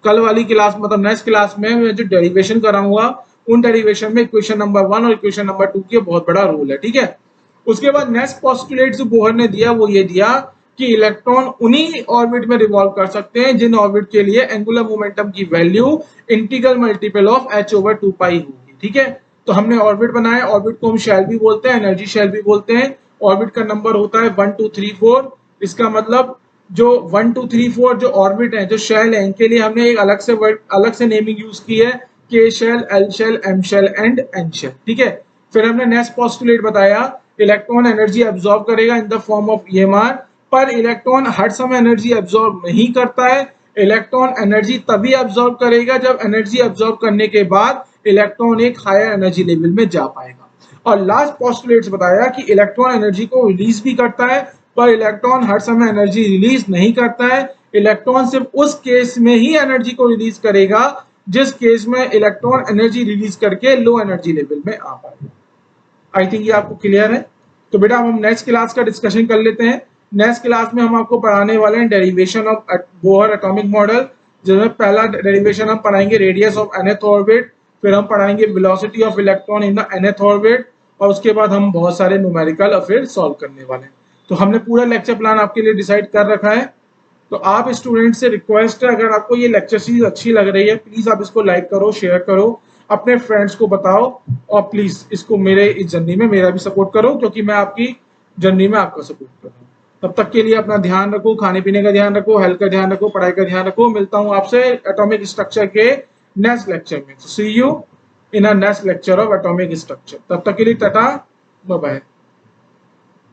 कल वाली क्लास मतलब नेक्स्ट क्लास में मैं जो डेरिवेशन कराऊंगा, उन डेरिवेशन में इक्वेशन नंबर 1 और इक्वेशन नंबर 2 की बहुत बड़ा रोल है। ठीक है, उसके बाद नेक्स्ट पोस्टुलेट जो बोहर ने दिया वो ये दिया कि इलेक्ट्रॉन उन्हीं ऑर्बिट में रिवॉल्व कर सकते हैं जिन ऑर्बिट के लिए एंगुलर मोमेंटम की value integral multiple of h/2π होगी। ठीक है, तो हमने ऑर्बिट बनाया। ऑर्बिट को हम शेल भी बोलते हैं, एनर्जी शेल भी बोलते हैं। ऑर्बिट का नंबर होता है 1 2 3 4। इसका मतलब जो 1 2 3 4 जो ऑर्बिट है, जो शेल है, इनके लिए हमने एक अलग से नेमिंग यूज की है, K shell, L shell, M shell and N shell. ठीक है, फिर हमने नेक्स्ट पोस्टुलेट बताया, इलेक्ट्रॉन एनर्जी एब्जॉर्ब करेगा in the form of EMR, पर इलेक्ट्रॉन हर समय एनर्जी एब्जॉर्ब नहीं करता है। इलेक्ट्रॉन एनर्जी तभी एब्जॉर्ब करेगा जब एनर्जी एब्जॉर्ब करने के बाद इलेक्ट्रॉन एक हायर एनर्जी लेवल में जा पाएगा। और लास्ट पोस्टुलेट्स बताया कि इलेक्ट्रॉन एनर्जी को रिलीज भी करता है, पर इलेक्ट्रॉन हर समय एनर्जी रिलीज नहीं करता है। इलेक्ट्रॉन सिर्फ उस केस में ही एनर्जी को रिलीज करेगा जिस केस में इलेक्ट्रॉन एनर्जी रिलीज करके लो एनर्जी लेवल में आ पाएगा। आई थिंक ये आपको क्लियर है। तो बेटा हम नेक्स्ट क्लास का डिस्कशन कर लेते हैं। नेक्स्ट क्लास में हम आपको पढ़ाने वाले हैं derivation of Bohr atomic model, जिसमें पहला डेरिवेशन हम पढ़ाएंगे रेडियस ऑफ nth ऑर्बिट, फिर हम पढ़ाएंगे velocity of electron in the nth orbit, और उसके बाद हम बहुत सारे न्यूमेरिकल अफेयर सॉल्व करने वाले हैं। तो हमने पूरा लेक्चर प्लान आपके लिए डिसाइड कर रखा है। तो आप स्टूडेंट से रिक्वेस्ट है, अगर आपको ये लेक्चर सीरीज अच्छी लग रही है, प्लीज आप इसको लाइक करो, शेयर करो, अपने फ्रेंड्स को बताओ, और प्लीज इसको मेरे इस जर्नी में मेरा भी सपोर्ट करो, क्योंकि मैं आपकी जर्नी में आपका सपोर्ट कर रहा हूँ। तब तक के लिए अपना ध्यान रखो, खाने पीने का ध्यान रखो, हेल्थ का ध्यान रखो, पढ़ाई का ध्यान रखो। मिलता हूँ आपसे एटॉमिक स्ट्रक्चर के नेक्स्ट लेक्चर में। See you in a next lecture of atomic structure. तब तक के लिए टाटा, बाय बाय।